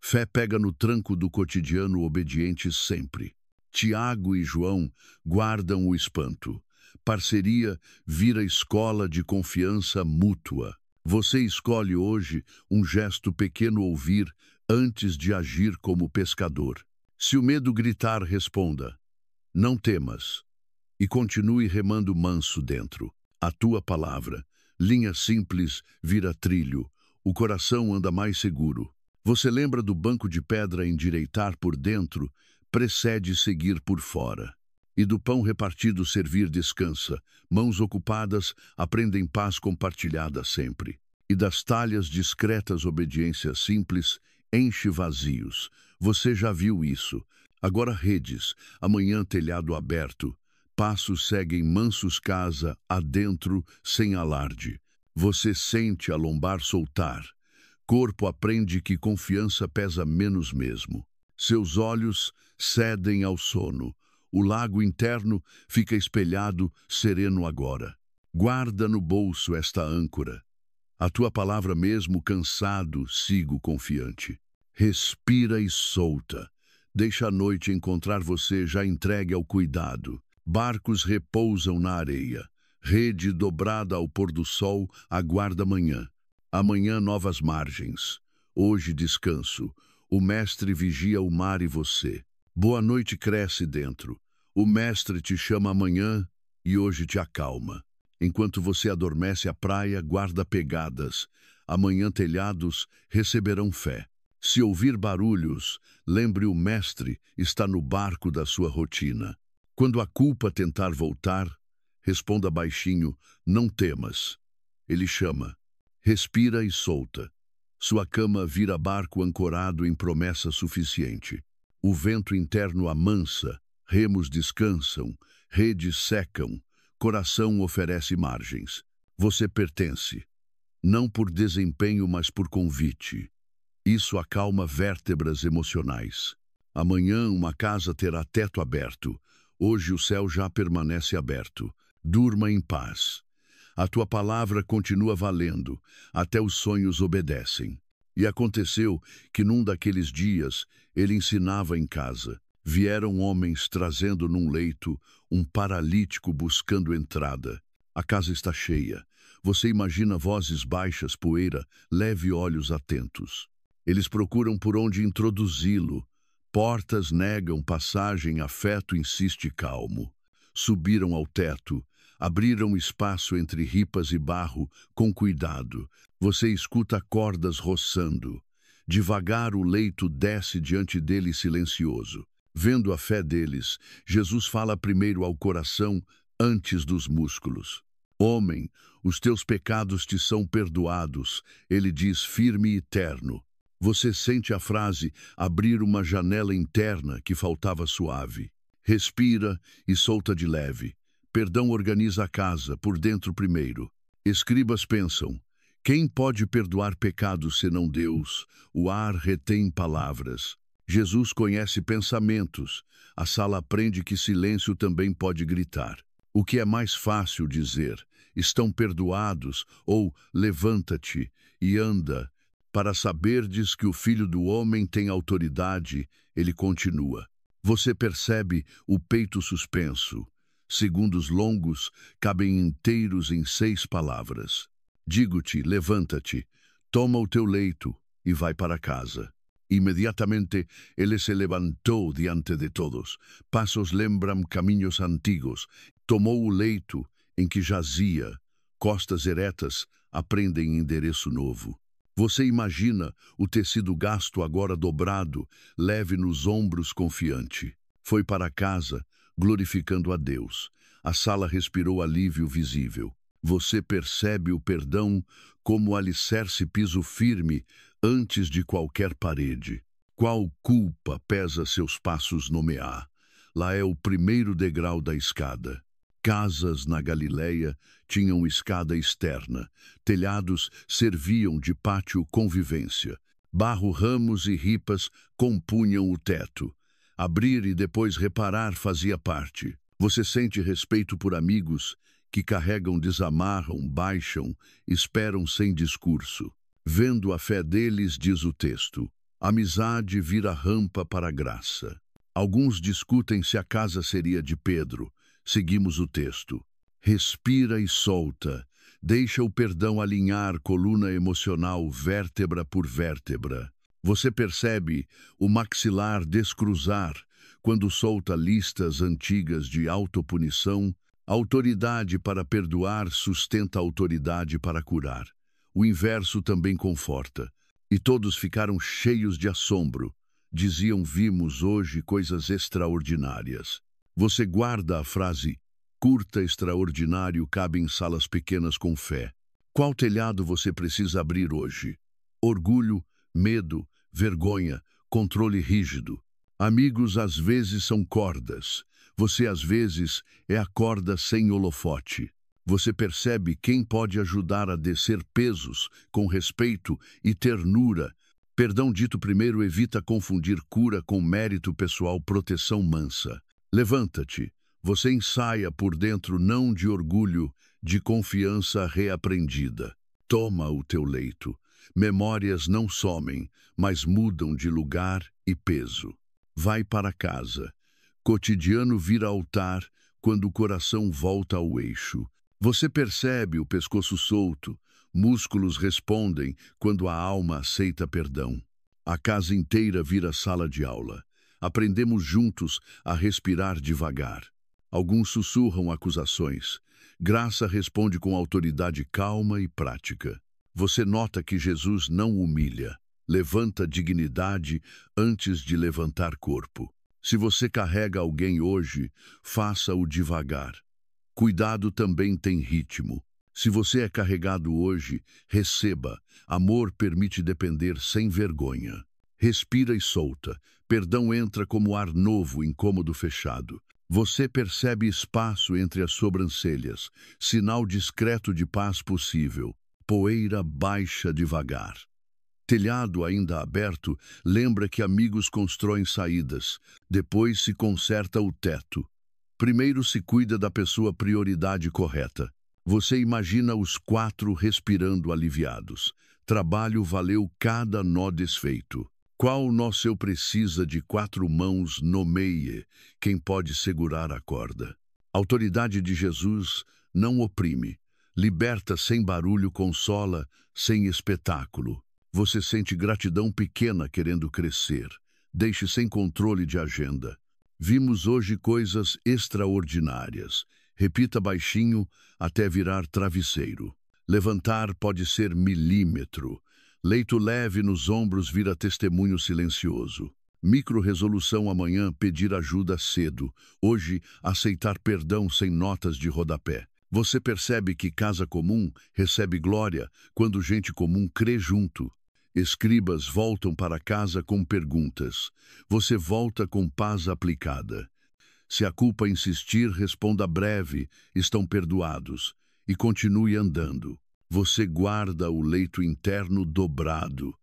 Fé pega no tranco do cotidiano obediente sempre. Tiago e João guardam o espanto. Parceria vira escola de confiança mútua. Você escolhe hoje um gesto pequeno ouvir antes de agir como pescador. Se o medo gritar, responda, não temas, e continue remando manso dentro. A tua palavra, linha simples, vira trilho. O coração anda mais seguro. Você lembra do banco de pedra endireitar por dentro, precede seguir por fora. E do pão repartido servir descansa. Mãos ocupadas aprendem paz compartilhada sempre. E das talhas discretas obediência simples, enche vazios. Você já viu isso. Agora redes, amanhã telhado aberto. Passos seguem mansos casa adentro sem alarde. Você sente a lombar soltar. Corpo aprende que confiança pesa menos mesmo. Seus olhos cedem ao sono. O lago interno fica espelhado, sereno agora. Guarda no bolso esta âncora. A tua palavra mesmo cansado, sigo confiante. Respira e solta. Deixa a noite encontrar você já entregue ao cuidado. Barcos repousam na areia. Rede dobrada ao pôr do sol aguarda amanhã. Amanhã novas margens. Hoje descanso. O mestre vigia o mar e você. Boa noite cresce dentro. O mestre te chama amanhã e hoje te acalma. Enquanto você adormece, a praia guarda pegadas. Amanhã telhados receberão fé. Se ouvir barulhos, lembre o mestre está no barco da sua rotina. Quando a culpa tentar voltar, responda baixinho, não temas. Ele chama. Respira e solta. Sua cama vira barco ancorado em promessa suficiente. O vento interno amansa, remos descansam, redes secam, coração oferece margens. Você pertence. Não por desempenho, mas por convite. Isso acalma vértebras emocionais. Amanhã uma casa terá teto aberto. Hoje o céu já permanece aberto. Durma em paz. A tua palavra continua valendo, até os sonhos obedecem. E aconteceu que num daqueles dias ele ensinava em casa. Vieram homens trazendo num leito um paralítico buscando entrada. A casa está cheia. Você imagina vozes baixas, poeira, leve olhos atentos. Eles procuram por onde introduzi-lo. Portas negam passagem, afeto insiste calmo. Subiram ao teto, abriram espaço entre ripas e barro, com cuidado. Você escuta cordas roçando. Devagar o leito desce diante dele silencioso. Vendo a fé deles, Jesus fala primeiro ao coração, antes dos músculos. Homem, os teus pecados te são perdoados, ele diz firme e terno. Você sente a frase abrir uma janela interna que faltava suave. Respira e solta de leve. Perdão organiza a casa, por dentro primeiro. Escribas pensam, quem pode perdoar pecados senão Deus? O ar retém palavras. Jesus conhece pensamentos. A sala aprende que silêncio também pode gritar. O que é mais fácil dizer? Estão perdoados ou levanta-te e anda. Para saberdes que o Filho do Homem tem autoridade, ele continua. Você percebe o peito suspenso. Segundos longos cabem inteiros em 6 palavras. Digo-te, levanta-te, toma o teu leito e vai para casa. Imediatamente ele se levantou diante de todos. Passos lembram caminhos antigos. Tomou o leito em que jazia. Costas eretas aprendem endereço novo. Você imagina o tecido gasto agora dobrado, leve nos ombros confiante. Foi para casa, glorificando a Deus. A sala respirou alívio visível. Você percebe o perdão como alicerce piso firme antes de qualquer parede. Qual culpa pesa seus passos nomear? Lá é o primeiro degrau da escada. Casas na Galileia tinham escada externa. Telhados serviam de pátio convivência. Barro, ramos e ripas compunham o teto. Abrir e depois reparar fazia parte. Você sente respeito por amigos que carregam, desamarram, baixam, esperam sem discurso. Vendo a fé deles, diz o texto, amizade vira rampa para a graça. Alguns discutem se a casa seria de Pedro. Seguimos o texto. Respira e solta. Deixa o perdão alinhar coluna emocional, vértebra por vértebra. Você percebe o maxilar descruzar quando solta listas antigas de autopunição. Autoridade para perdoar sustenta autoridade para curar. O inverso também conforta. E todos ficaram cheios de assombro. Diziam, vimos hoje coisas extraordinárias. Você guarda a frase, curta, extraordinário, cabe em salas pequenas com fé. Qual telhado você precisa abrir hoje? Orgulho, medo, vergonha, controle rígido. Amigos às vezes são cordas. Você às vezes é a corda sem holofote. Você percebe quem pode ajudar a descer pesos com respeito e ternura. Perdão dito primeiro evita confundir cura com mérito pessoal, proteção mansa. Levanta-te. Você ensaia por dentro não de orgulho, de confiança reaprendida. Toma o teu leito. Memórias não somem, mas mudam de lugar e peso. Vai para casa. Cotidiano vira altar quando o coração volta ao eixo. Você percebe o pescoço solto, músculos respondem quando a alma aceita perdão. A casa inteira vira sala de aula. Aprendemos juntos a respirar devagar. Alguns sussurram acusações. Graça responde com autoridade calma e prática. Você nota que Jesus não humilha. Levanta dignidade antes de levantar corpo. Se você carrega alguém hoje, faça-o devagar. Cuidado também tem ritmo. Se você é carregado hoje, receba. Amor permite depender sem vergonha. Respira e solta. Perdão entra como ar novo em cômodo fechado. Você percebe espaço entre as sobrancelhas, sinal discreto de paz possível. Poeira baixa devagar. Telhado ainda aberto, lembra que amigos constroem saídas, depois se conserta o teto. Primeiro se cuida da pessoa prioridade correta. Você imagina os 4 respirando aliviados. Trabalho valeu cada nó desfeito. Qual nó seu precisa de 4 mãos, nomeie quem pode segurar a corda. A autoridade de Jesus não oprime. Liberta sem barulho, consola sem espetáculo. Você sente gratidão pequena querendo crescer. Deixe sem controle de agenda. Vimos hoje coisas extraordinárias. Repita baixinho até virar travesseiro. Levantar pode ser milímetro. Leito leve nos ombros vira testemunho silencioso. Micro-resolução amanhã, pedir ajuda cedo. Hoje, aceitar perdão sem notas de rodapé. Você percebe que casa comum recebe glória quando gente comum crê junto. Escribas voltam para casa com perguntas. Você volta com paz aplicada. Se a culpa insistir, responda breve, estão perdoados, e continue andando. Você guarda o leito interno dobrado,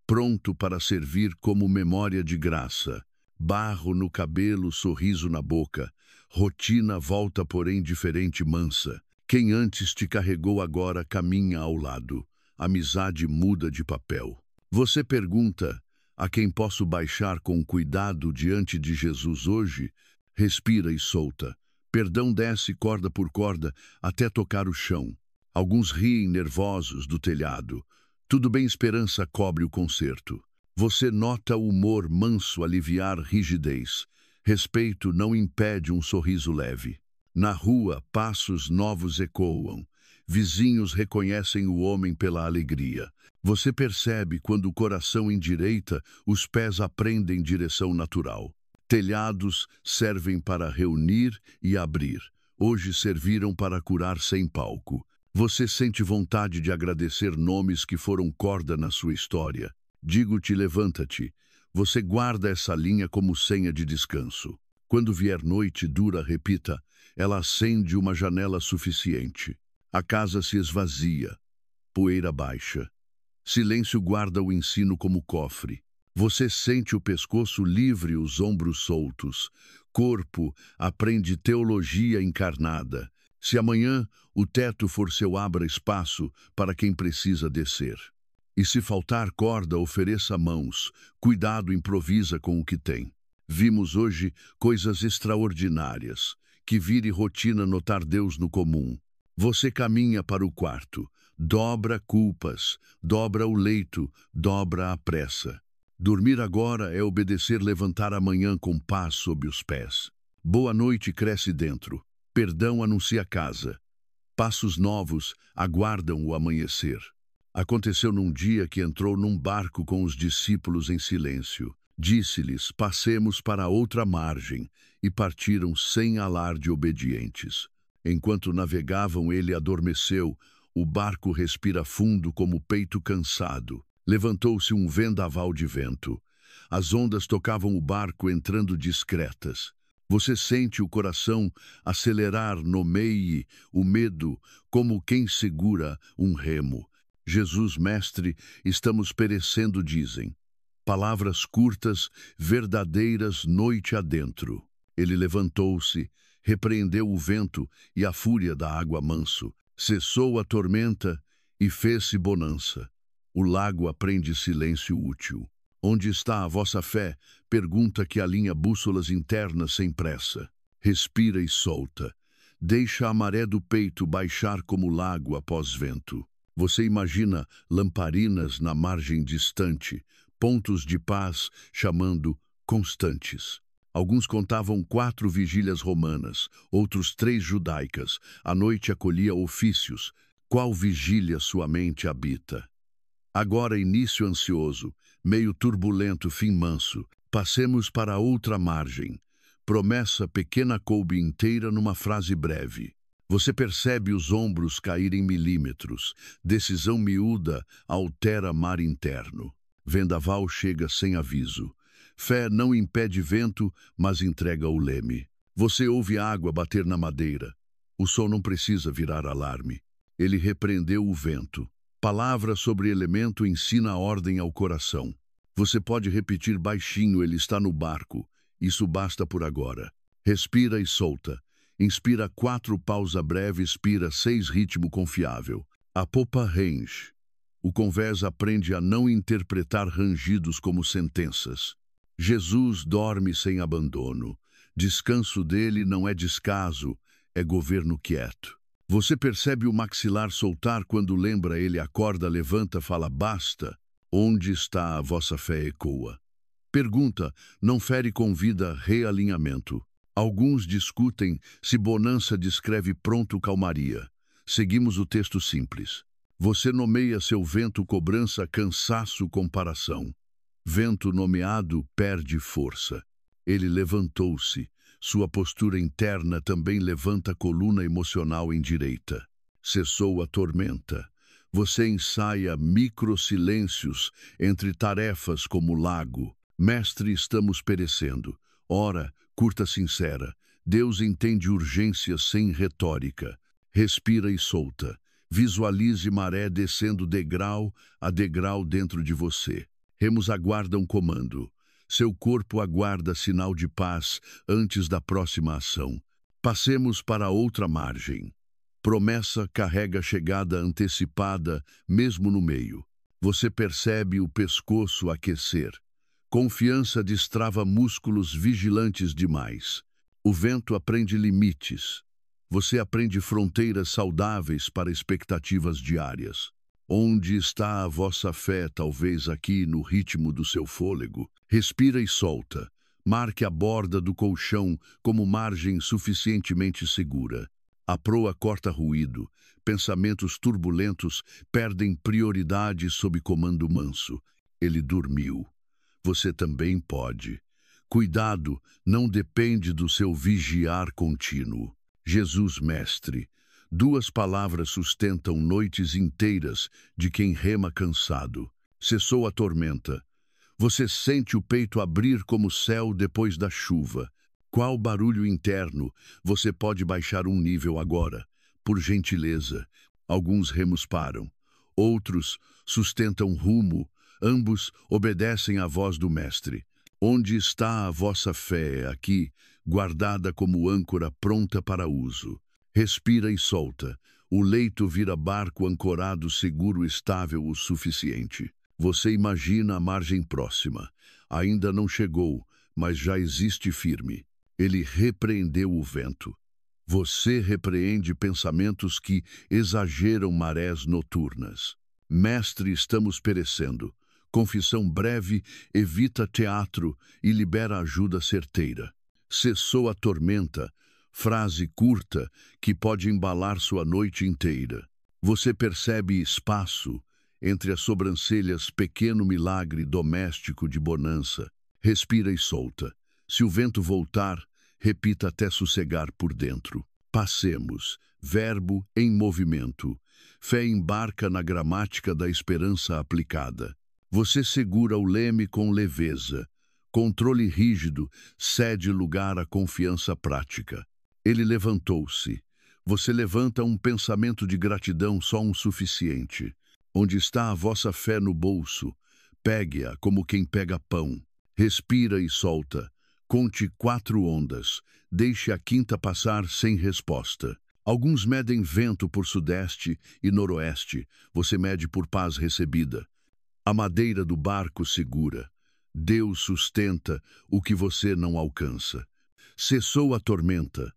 pronto para servir como memória de graça. Barro no cabelo, sorriso na boca. Rotina volta, porém diferente, mansa. Quem antes te carregou agora caminha ao lado. Amizade muda de papel. Você pergunta, a quem posso baixar com cuidado diante de Jesus hoje? Respira e solta. Perdão desce corda por corda até tocar o chão. Alguns riem nervosos do telhado. Tudo bem, esperança cobre o concerto. Você nota o humor manso aliviar rigidez. Respeito não impede um sorriso leve. Na rua, passos novos ecoam. Vizinhos reconhecem o homem pela alegria. Você percebe quando o coração endireita, os pés aprendem direção natural. Telhados servem para reunir e abrir. Hoje serviram para curar sem palco. Você sente vontade de agradecer nomes que foram corda na sua história. Digo-te, levanta-te. Você guarda essa linha como senha de descanso. Quando vier noite dura, repita, ela acende uma janela suficiente. A casa se esvazia. Poeira baixa. Silêncio guarda o ensino como cofre. Você sente o pescoço livre, os ombros soltos. Corpo aprende teologia encarnada. Se amanhã o teto for seu, abra espaço para quem precisa descer. E se faltar corda, ofereça mãos. Cuidado, improvisa com o que tem. Vimos hoje coisas extraordinárias. Que vire rotina notar Deus no comum. Você caminha para o quarto. Dobra culpas, dobra o leito, dobra a pressa. Dormir agora é obedecer, levantar amanhã com paz sob os pés. Boa noite cresce dentro. Perdão anuncia casa. Passos novos aguardam o amanhecer. Aconteceu num dia que entrou num barco com os discípulos em silêncio. Disse-lhes, passemos para outra margem, e partiram sem alarde obedientes. Enquanto navegavam, ele adormeceu. O barco respira fundo como peito cansado. Levantou-se um vendaval de vento. As ondas tocavam o barco entrando discretas. Você sente o coração acelerar, nomeie o medo como quem segura um remo. Jesus, mestre, estamos perecendo, dizem. Palavras curtas, verdadeiras, noite adentro. Ele levantou-se, repreendeu o vento e a fúria da água manso. Cessou a tormenta e fez-se bonança. O lago aprende silêncio útil. Onde está a vossa fé? Pergunta que alinha bússolas internas sem pressa. Respira e solta. Deixa a maré do peito baixar como lago após vento. Você imagina lamparinas na margem distante, pontos de paz chamando constantes. Alguns contavam 4 vigílias romanas, outros 3 judaicas. A noite acolhia ofícios. Qual vigília sua mente habita? Agora início ansioso, meio turbulento, fim manso. Passemos para outra margem. Promessa pequena coube inteira numa frase breve. Você percebe os ombros caírem milímetros. Decisão miúda altera mar interno. Vendaval chega sem aviso. Fé não impede vento, mas entrega o leme. Você ouve água bater na madeira. O som não precisa virar alarme. Ele repreendeu o vento. Palavra sobre elemento ensina ordem ao coração. Você pode repetir baixinho, ele está no barco. Isso basta por agora. Respira e solta. Inspira 4, pausa breve, expira 6, ritmo confiável. A popa range. O convés aprende a não interpretar rangidos como sentenças. Jesus dorme sem abandono. Descanso dele não é descaso, é governo quieto. Você percebe o maxilar soltar quando lembra ele, acorda, levanta, fala basta. Onde está a vossa fé? Ecoa. Pergunta, não fere, convida, realinhamento. Alguns discutem se bonança descreve pronto calmaria. Seguimos o texto simples. Você nomeia seu vento cobrança, cansaço, comparação. Vento nomeado perde força. Ele levantou-se. Sua postura interna também levanta a coluna emocional em direita. Cessou a tormenta. Você ensaia micro-silêncios entre tarefas como lago. Mestre, estamos perecendo. Ora, curta sincera. Deus entende urgência sem retórica. Respira e solta. Visualize maré descendo degrau a degrau dentro de você. Remos aguardam comando. Seu corpo aguarda sinal de paz antes da próxima ação. Passemos para outra margem. Promessa carrega chegada antecipada, mesmo no meio. Você percebe o pescoço aquecer. Confiança destrava músculos vigilantes demais. O vento aprende limites. Você aprende fronteiras saudáveis para expectativas diárias. Onde está a vossa fé? Talvez aqui no ritmo do seu fôlego. Respira e solta. Marque a borda do colchão como margem suficientemente segura. A proa corta ruído. Pensamentos turbulentos perdem prioridade sob comando manso. Ele dormiu. Você também pode. Cuidado não depende do seu vigiar contínuo. Jesus Mestre. 2 palavras sustentam noites inteiras de quem rema cansado. Cessou a tormenta. Você sente o peito abrir como céu depois da chuva. Qual barulho interno? Você pode baixar um nível agora, por gentileza. Alguns remos param. Outros sustentam rumo. Ambos obedecem à voz do Mestre. Onde está a vossa fé? Aqui, guardada como âncora pronta para uso. Respira e solta. O leito vira barco ancorado, seguro, estável o suficiente. Você imagina a margem próxima. Ainda não chegou, mas já existe firme. Ele repreendeu o vento. Você repreende pensamentos que exageram marés noturnas. Mestre, estamos perecendo. Confissão breve evita teatro e libera ajuda certeira. Cessou a tormenta. Frase curta que pode embalar sua noite inteira. Você percebe espaço entre as sobrancelhas, pequeno milagre doméstico de bonança. Respira e solta. Se o vento voltar, repita até sossegar por dentro. Passemos. Verbo em movimento. Fé embarca na gramática da esperança aplicada. Você segura o leme com leveza. Controle rígido cede lugar à confiança prática. Ele levantou-se. Você levanta um pensamento de gratidão, só um suficiente. Onde está a vossa fé? No bolso. Pegue-a como quem pega pão. Respira e solta. Conte 4 ondas. Deixe a 5ª passar sem resposta. Alguns medem vento por sudeste e noroeste. Você mede por paz recebida. A madeira do barco segura. Deus sustenta o que você não alcança. Cessou a tormenta.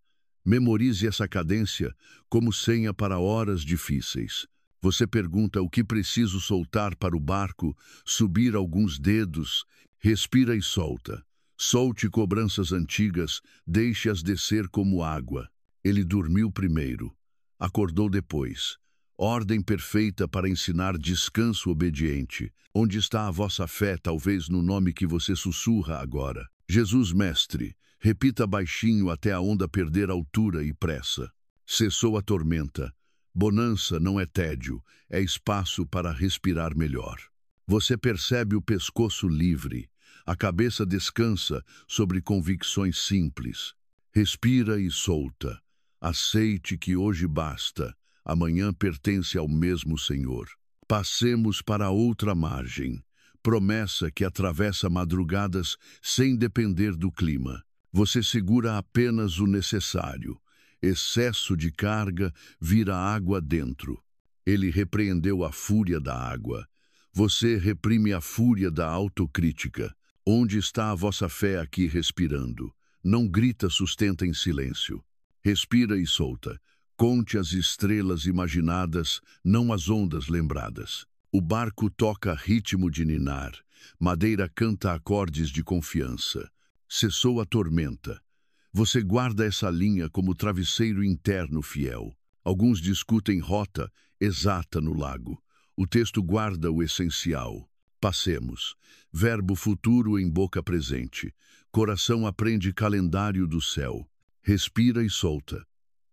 Memorize essa cadência como senha para horas difíceis. Você pergunta o que preciso soltar para o barco subir alguns dedos, respira e solta. Solte cobranças antigas, deixe-as descer como água. Ele dormiu primeiro, acordou depois. Ordem perfeita para ensinar descanso obediente. Onde está a vossa fé, talvez no nome que você sussurra agora? Jesus Mestre, repita baixinho até a onda perder altura e pressa. Cessou a tormenta. Bonança não é tédio, é espaço para respirar melhor. Você percebe o pescoço livre. A cabeça descansa sobre convicções simples. Respira e solta. Aceite que hoje basta. Amanhã pertence ao mesmo Senhor. Passemos para outra margem. Promessa que atravessa madrugadas sem depender do clima. Você segura apenas o necessário. Excesso de carga vira água dentro. Ele repreendeu a fúria da água. Você reprime a fúria da autocrítica. Onde está a vossa fé aqui respirando? Não grita, sustenta em silêncio. Respira e solta. Conte as estrelas imaginadas, não as ondas lembradas. O barco toca ritmo de ninar. Madeira canta acordes de confiança. Cessou a tormenta. Você guarda essa linha como travesseiro interno fiel. Alguns discutem rota exata no lago. O texto guarda o essencial. Passemos. Verbo futuro em boca presente. Coração aprende calendário do céu. Respira e solta.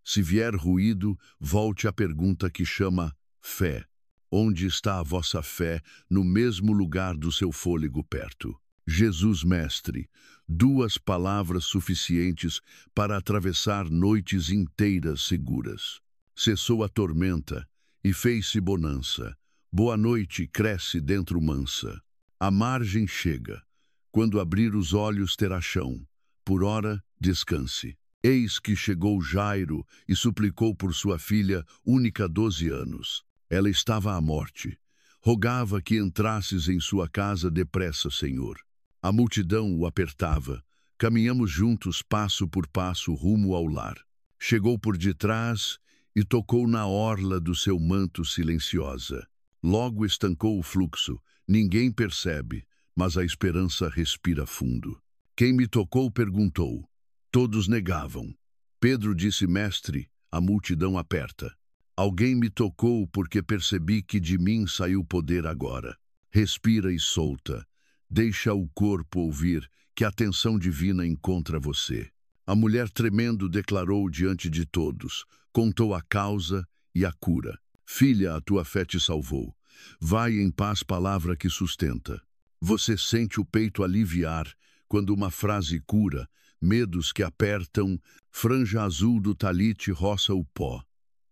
Se vier ruído, volte à pergunta que chama fé. Onde está a vossa fé no mesmo lugar do seu fôlego perto? Jesus Mestre, 2 palavras suficientes para atravessar noites inteiras seguras. Cessou a tormenta e fez-se bonança. Boa noite cresce dentro mansa. A margem chega. Quando abrir os olhos terá chão. Por ora, descanse. Eis que chegou Jairo e suplicou por sua filha, única 12 anos. Ela estava à morte. Rogava que entrasses em sua casa depressa, Senhor. A multidão o apertava. Caminhamos juntos, passo por passo, rumo ao lar. Chegou por detrás e tocou na orla do seu manto silenciosa. Logo estancou o fluxo. Ninguém percebe, mas a esperança respira fundo. Quem me tocou perguntou. Todos negavam. Pedro disse, Mestre, a multidão aperta. Alguém me tocou porque percebi que de mim saiu poder agora. Respira e solta. Deixa o corpo ouvir que a atenção divina encontra você. A mulher tremendo declarou diante de todos, contou a causa e a cura. Filha, a tua fé te salvou. Vai em paz, palavra que sustenta. Você sente o peito aliviar quando uma frase cura, medos que apertam, franja azul do talite roça o pó.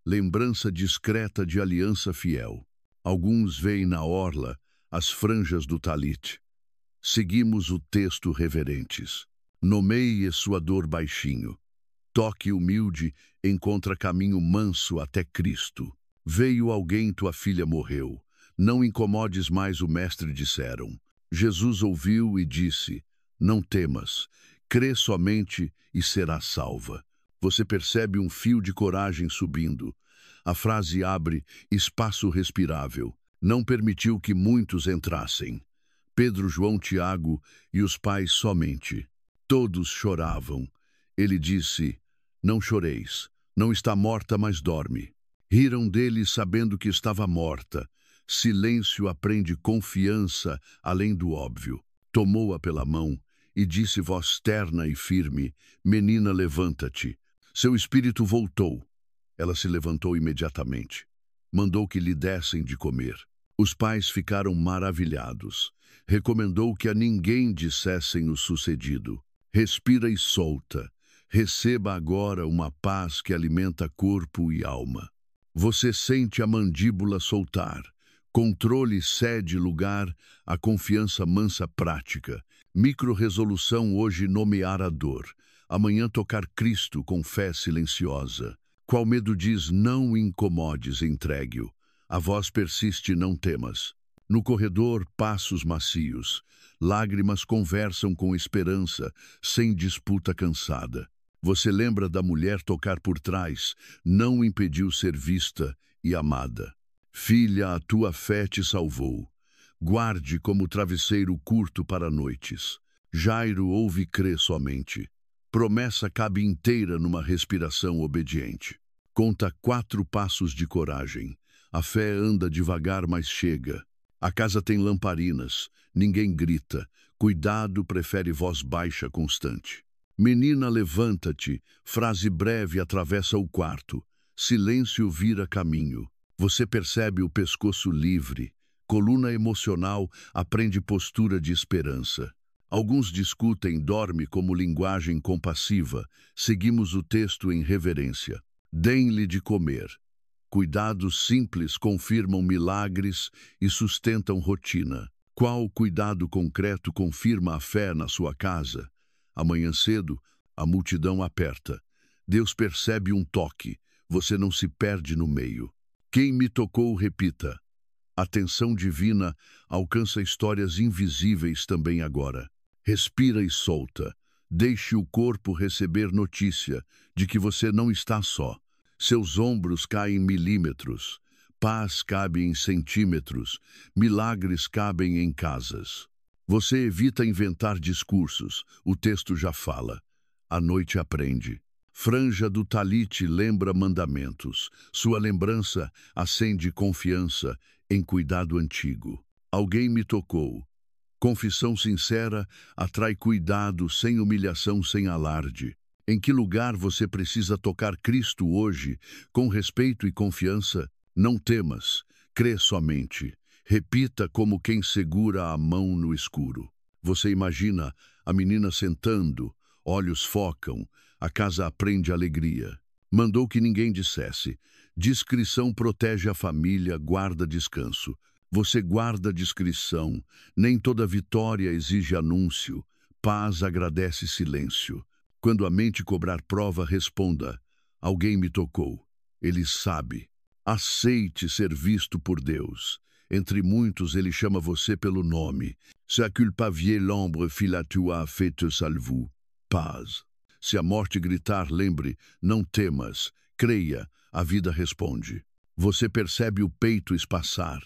Lembrança discreta de aliança fiel. Alguns veem na orla as franjas do talite. Seguimos o texto reverentes. Nomeie sua dor baixinho. Toque humilde, encontra caminho manso até Cristo. Veio alguém, tua filha morreu. Não incomodes mais o mestre, disseram. Jesus ouviu e disse, não temas. Crê somente e será salva. Você percebe um fio de coragem subindo. A frase abre espaço respirável. Não permitiu que muitos entrassem. Pedro, João, Tiago e os pais somente. Todos choravam. Ele disse, não choreis. Não está morta, mas dorme. Riram dele sabendo que estava morta. Silêncio aprende confiança além do óbvio. Tomou-a pela mão e disse voz terna e firme, menina, levanta-te. Seu espírito voltou. Ela se levantou imediatamente. Mandou que lhe dessem de comer. Os pais ficaram maravilhados. Recomendou que a ninguém dissessem o sucedido. Respira e solta. Receba agora uma paz que alimenta corpo e alma. Você sente a mandíbula soltar. Controle cede lugar à confiança mansa prática. Micro-resolução hoje nomear a dor. Amanhã tocar Cristo com fé silenciosa. Qual medo diz não incomodes, entregue-o. A voz persiste, não temas. No corredor, passos macios. Lágrimas conversam com esperança, sem disputa cansada. Você lembra da mulher tocar por trás, não impediu ser vista e amada. Filha, a tua fé te salvou. Guarde como travesseiro curto para noites. Jairo ouve e crê somente. Promessa cabe inteira numa respiração obediente. Conta 4 passos de coragem. A fé anda devagar, mas chega. A casa tem lamparinas. Ninguém grita. Cuidado prefere voz baixa constante. Menina, levanta-te. Frase breve atravessa o quarto. Silêncio vira caminho. Você percebe o pescoço livre. Coluna emocional aprende postura de esperança. Alguns discutem dorme como linguagem compassiva. Seguimos o texto em reverência. Deem-lhe de comer. Cuidados simples confirmam milagres e sustentam rotina. Qual cuidado concreto confirma a fé na sua casa? Amanhã cedo, a multidão aperta. Deus percebe um toque. Você não se perde no meio. Quem me tocou, repita. A atenção divina alcança histórias invisíveis também agora. Respira e solta. Deixe o corpo receber notícia de que você não está só. Seus ombros caem em milímetros. Paz cabe em centímetros. Milagres cabem em casas. Você evita inventar discursos. O texto já fala. A noite aprende. Franja do talite lembra mandamentos. Sua lembrança acende confiança em cuidado antigo. Alguém me tocou. Confissão sincera atrai cuidado, sem humilhação, sem alarde. Em que lugar você precisa tocar Cristo hoje, com respeito e confiança? Não temas, crê somente. Repita como quem segura a mão no escuro. Você imagina a menina sentando, olhos focam, a casa aprende alegria. Mandou que ninguém dissesse. Discrição protege a família, guarda descanso. Você guarda discrição. Nem toda vitória exige anúncio. Paz agradece silêncio. Quando a mente cobrar prova, responda. Alguém me tocou. Ele sabe. Aceite ser visto por Deus. Entre muitos, ele chama você pelo nome. Se a culpavier l'ombre filatua fait te salvu. Paz. Se a morte gritar, lembre, não temas. Creia, a vida responde. Você percebe o peito espaçar.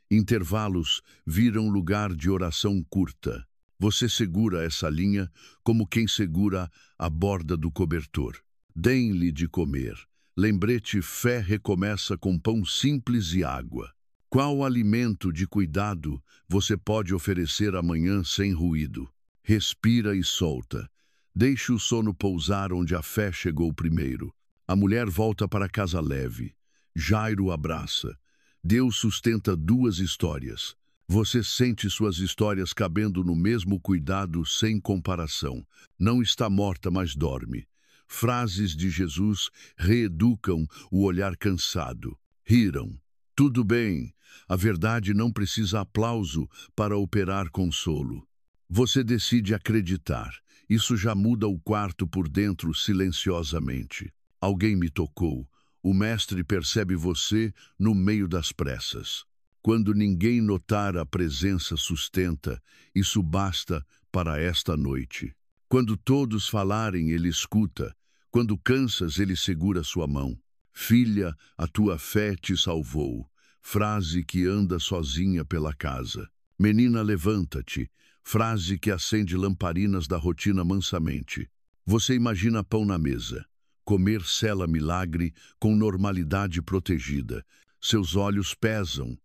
Intervalos viram lugar de oração curta. Você segura essa linha como quem segura a borda do cobertor. Deem-lhe de comer. Lembrete, fé recomeça com pão simples e água. Qual alimento de cuidado você pode oferecer amanhã sem ruído? Respira e solta. Deixe o sono pousar onde a fé chegou primeiro. A mulher volta para casa leve. Jairo abraça. Deus sustenta 2 histórias. Você sente suas histórias cabendo no mesmo cuidado sem comparação. Não está morta, mas dorme. Frases de Jesus reeducam o olhar cansado. Riram. Tudo bem. A verdade não precisa aplauso para operar consolo. Você decide acreditar. Isso já muda o quarto por dentro silenciosamente. Alguém me tocou. O mestre percebe você no meio das pressas. Quando ninguém notar, a presença sustenta. Isso basta para esta noite. Quando todos falarem, ele escuta. Quando cansas, ele segura sua mão. Filha, a tua fé te salvou. Frase que anda sozinha pela casa. Menina, levanta-te. Frase que acende lamparinas da rotina mansamente. Você imagina pão na mesa. Comer sela milagre com normalidade protegida. Seus olhos pesam.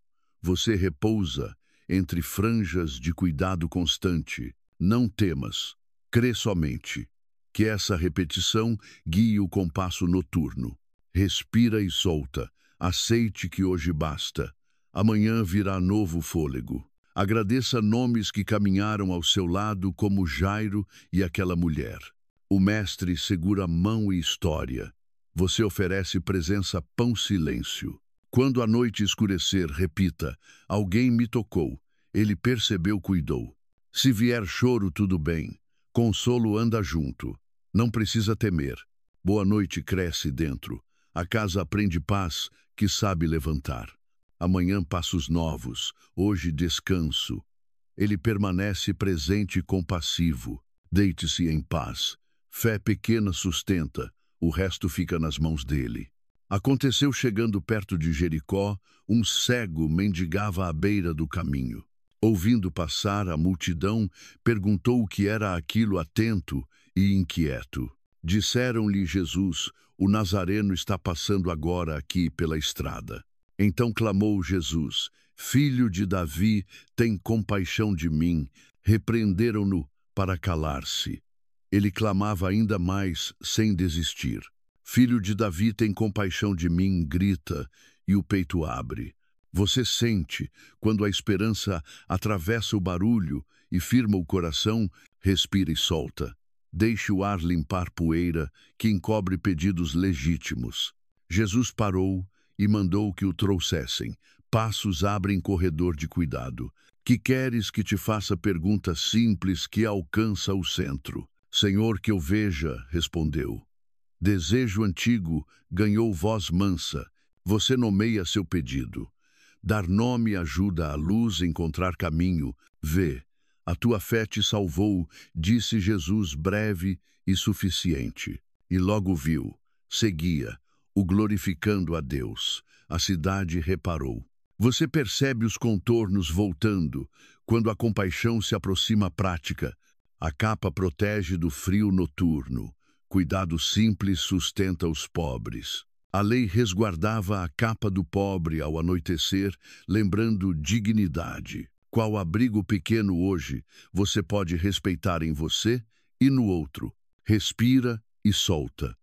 Você repousa entre franjas de cuidado constante. Não temas. Crê somente. Que essa repetição guie o compasso noturno. Respira e solta. Aceite que hoje basta. Amanhã virá novo fôlego. Agradeça nomes que caminharam ao seu lado, como Jairo e aquela mulher. O mestre segura mão e história. Você oferece presença, pão, silêncio. Quando a noite escurecer, repita, alguém me tocou. Ele percebeu, cuidou. Se vier choro, tudo bem. Consolo anda junto. Não precisa temer. Boa noite cresce dentro. A casa aprende paz que sabe levantar. Amanhã passos novos, hoje descanso. Ele permanece presente e compassivo. Deite-se em paz. Fé pequena sustenta, o resto fica nas mãos dele. Aconteceu chegando perto de Jericó, um cego mendigava à beira do caminho. Ouvindo passar a multidão, perguntou o que era aquilo atento e inquieto. Disseram-lhe Jesus: o Nazareno está passando agora aqui pela estrada. Então clamou Jesus: Filho de Davi, tem compaixão de mim. Repreenderam-no para calar-se. Ele clamava ainda mais, sem desistir. Filho de Davi, tem compaixão de mim, grita, e o peito abre. Você sente, quando a esperança atravessa o barulho e firma o coração, respira e solta. Deixe o ar limpar poeira que encobre pedidos legítimos. Jesus parou e mandou que o trouxessem. Passos abrem corredor de cuidado. Que queres que te faça pergunta simples que alcança o centro? Senhor, que eu veja, respondeu. Desejo antigo ganhou voz mansa. Você nomeia seu pedido. Dar nome ajuda a luz a encontrar caminho. Vê, a tua fé te salvou, disse Jesus breve e suficiente. E logo viu, seguia, o glorificando a Deus. A cidade reparou. Você percebe os contornos voltando, quando a compaixão se aproxima à prática. A capa protege do frio noturno. Cuidado simples sustenta os pobres. A lei resguardava a capa do pobre ao anoitecer, lembrando dignidade. Qual abrigo pequeno hoje você pode respeitar em você e no outro? Respira e solta.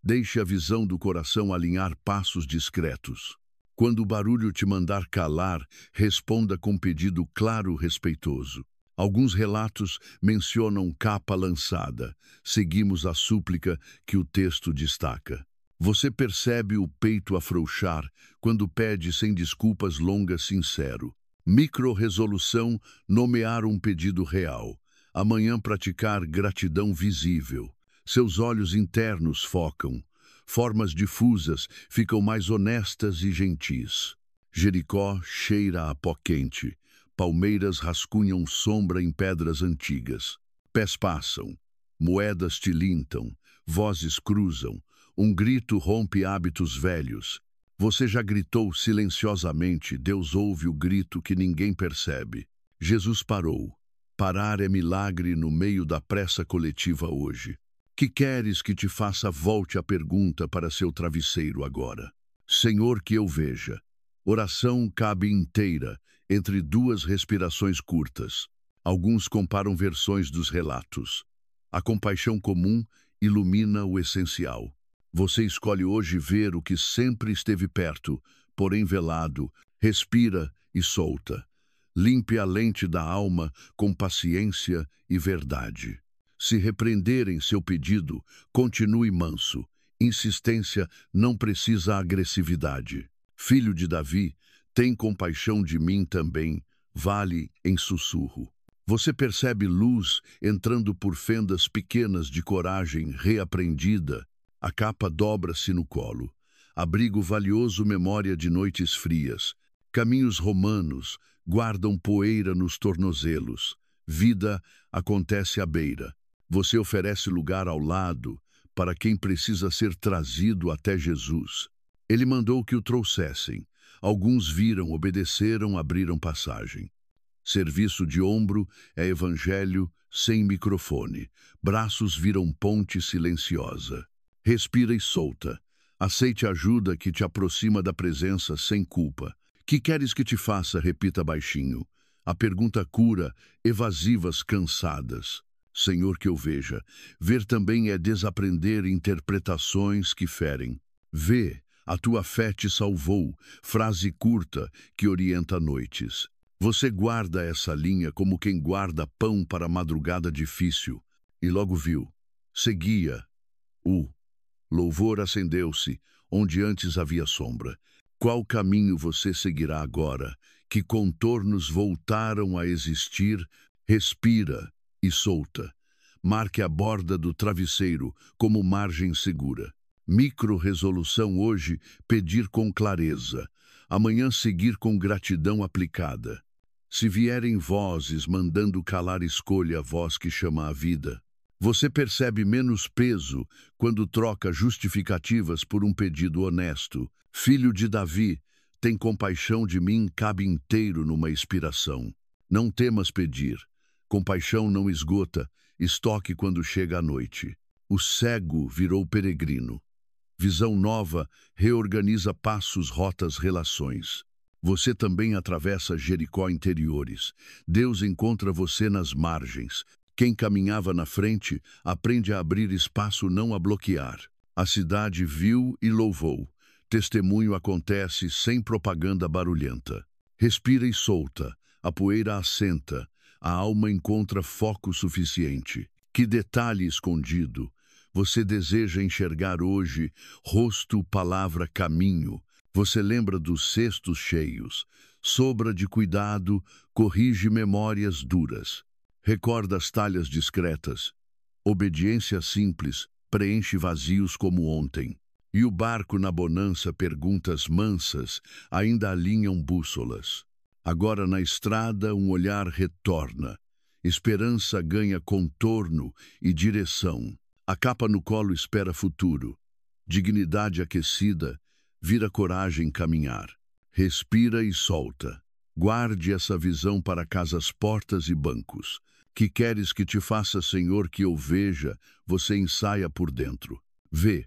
Deixe a visão do coração alinhar passos discretos. Quando o barulho te mandar calar, responda com pedido claro e respeitoso. Alguns relatos mencionam capa lançada. Seguimos a súplica que o texto destaca. Você percebe o peito afrouxar quando pede sem desculpas longas sincero. Micro-resolução, nomear um pedido real. Amanhã praticar gratidão visível. Seus olhos internos focam. Formas difusas ficam mais honestas e gentis. Jericó cheira a pó quente. Palmeiras rascunham sombra em pedras antigas. Pés passam. Moedas tilintam. Vozes cruzam. Um grito rompe hábitos velhos. Você já gritou silenciosamente, Deus ouve o grito que ninguém percebe. Jesus parou. Parar é milagre no meio da pressa coletiva hoje. Que queres que te faça? Volte a pergunta para seu travesseiro agora. Senhor, que eu veja. Oração cabe inteira, entre duas respirações curtas. Alguns comparam versões dos relatos. A compaixão comum ilumina o essencial. Você escolhe hoje ver o que sempre esteve perto, porém velado. Respira e solta. Limpe a lente da alma com paciência e verdade. Se repreenderem seu pedido, continue manso. Insistência não precisa agressividade. Filho de Davi, tem compaixão de mim também, vale em sussurro. Você percebe luz entrando por fendas pequenas de coragem reaprendida. A capa dobra-se no colo. Abrigo valioso memória de noites frias. Caminhos romanos guardam poeira nos tornozelos. Vida acontece à beira. Você oferece lugar ao lado para quem precisa ser trazido até Jesus. Ele mandou que o trouxessem. Alguns viram, obedeceram, abriram passagem. Serviço de ombro é evangelho sem microfone. Braços viram ponte silenciosa. Respira e solta. Aceite a ajuda que te aproxima da presença sem culpa. Que queres que te faça? Repita baixinho. A pergunta cura evasivas cansadas. Senhor, que eu veja. Ver também é desaprender interpretações que ferem. Vê, a tua fé te salvou. Frase curta que orienta noites. Você guarda essa linha como quem guarda pão para a madrugada difícil. E logo viu. Seguia. Louvor acendeu-se, onde antes havia sombra. Qual caminho você seguirá agora? Que contornos voltaram a existir? Respira e solta. Marque a borda do travesseiro como margem segura. Micro-resolução hoje, pedir com clareza. Amanhã seguir com gratidão aplicada. Se vierem vozes mandando calar, escolha a voz que chama a vida. Você percebe menos peso quando troca justificativas por um pedido honesto. Filho de Davi, tem compaixão de mim, cabe inteiro numa inspiração. Não temas pedir. Compaixão não esgota, estoque quando chega a noite. O cego virou peregrino. Visão nova reorganiza passos, rotas, relações. Você também atravessa Jericó interiores. Deus encontra você nas margens. Quem caminhava na frente aprende a abrir espaço, não a bloquear. A cidade viu e louvou. Testemunho acontece sem propaganda barulhenta. Respira e solta. A poeira assenta. A alma encontra foco suficiente. Que detalhe escondido você deseja enxergar hoje? Rosto, palavra, caminho. Você lembra dos cestos cheios. Sobra de cuidado, corrige memórias duras. Recorda as talhas discretas. Obediência simples, preenche vazios como ontem. E o barco na bonança, perguntas mansas, ainda alinham bússolas. Agora na estrada um olhar retorna. Esperança ganha contorno e direção. A capa no colo espera futuro. Dignidade aquecida, vira coragem caminhar. Respira e solta. Guarde essa visão para casas, portas e bancos. Que queres que te faça, Senhor, que eu veja, você ensaia por dentro. Vê,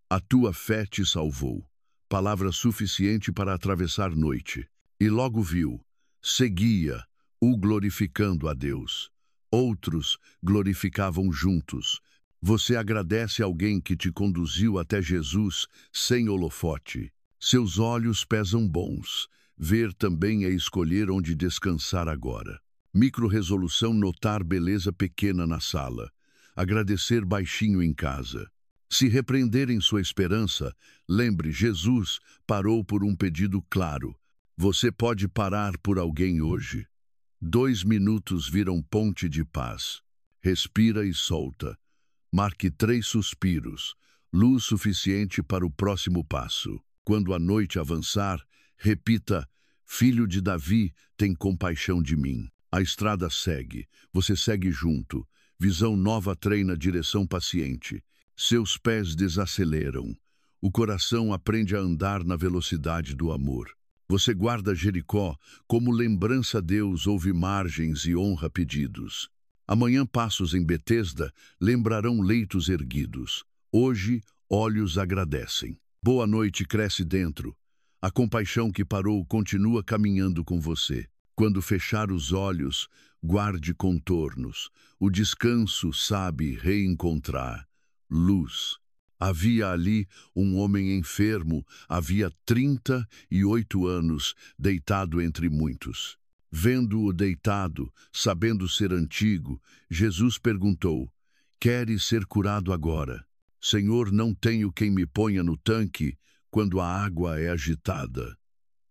a tua fé te salvou. Palavra suficiente para atravessar noite. E logo viu, seguia, o glorificando a Deus. Outros glorificavam juntos. Você agradece alguém que te conduziu até Jesus sem holofote. Seus olhos pesam bons. Ver também é escolher onde descansar agora. Micro-resolução: notar beleza pequena na sala. Agradecer baixinho em casa. Se repreenderem sua esperança, lembre, Jesus parou por um pedido claro. Você pode parar por alguém hoje. 2 minutos viram ponte de paz. Respira e solta. Marque 3 suspiros. Luz suficiente para o próximo passo. Quando a noite avançar, repita: Filho de Davi, tem compaixão de mim. A estrada segue. Você segue junto. Visão nova treina direção paciente. Seus pés desaceleram. O coração aprende a andar na velocidade do amor. Você guarda Jericó como lembrança a Deus, ouve margens e honra pedidos. Amanhã passos em Betesda lembrarão leitos erguidos. Hoje, olhos agradecem. Boa noite cresce dentro. A compaixão que parou continua caminhando com você. Quando fechar os olhos, guarde contornos. O descanso sabe reencontrar. Luz. Havia ali um homem enfermo, havia 38 anos, deitado entre muitos. Vendo-o deitado, sabendo ser antigo, Jesus perguntou: Queres ser curado agora? Senhor, não tenho quem me ponha no tanque quando a água é agitada.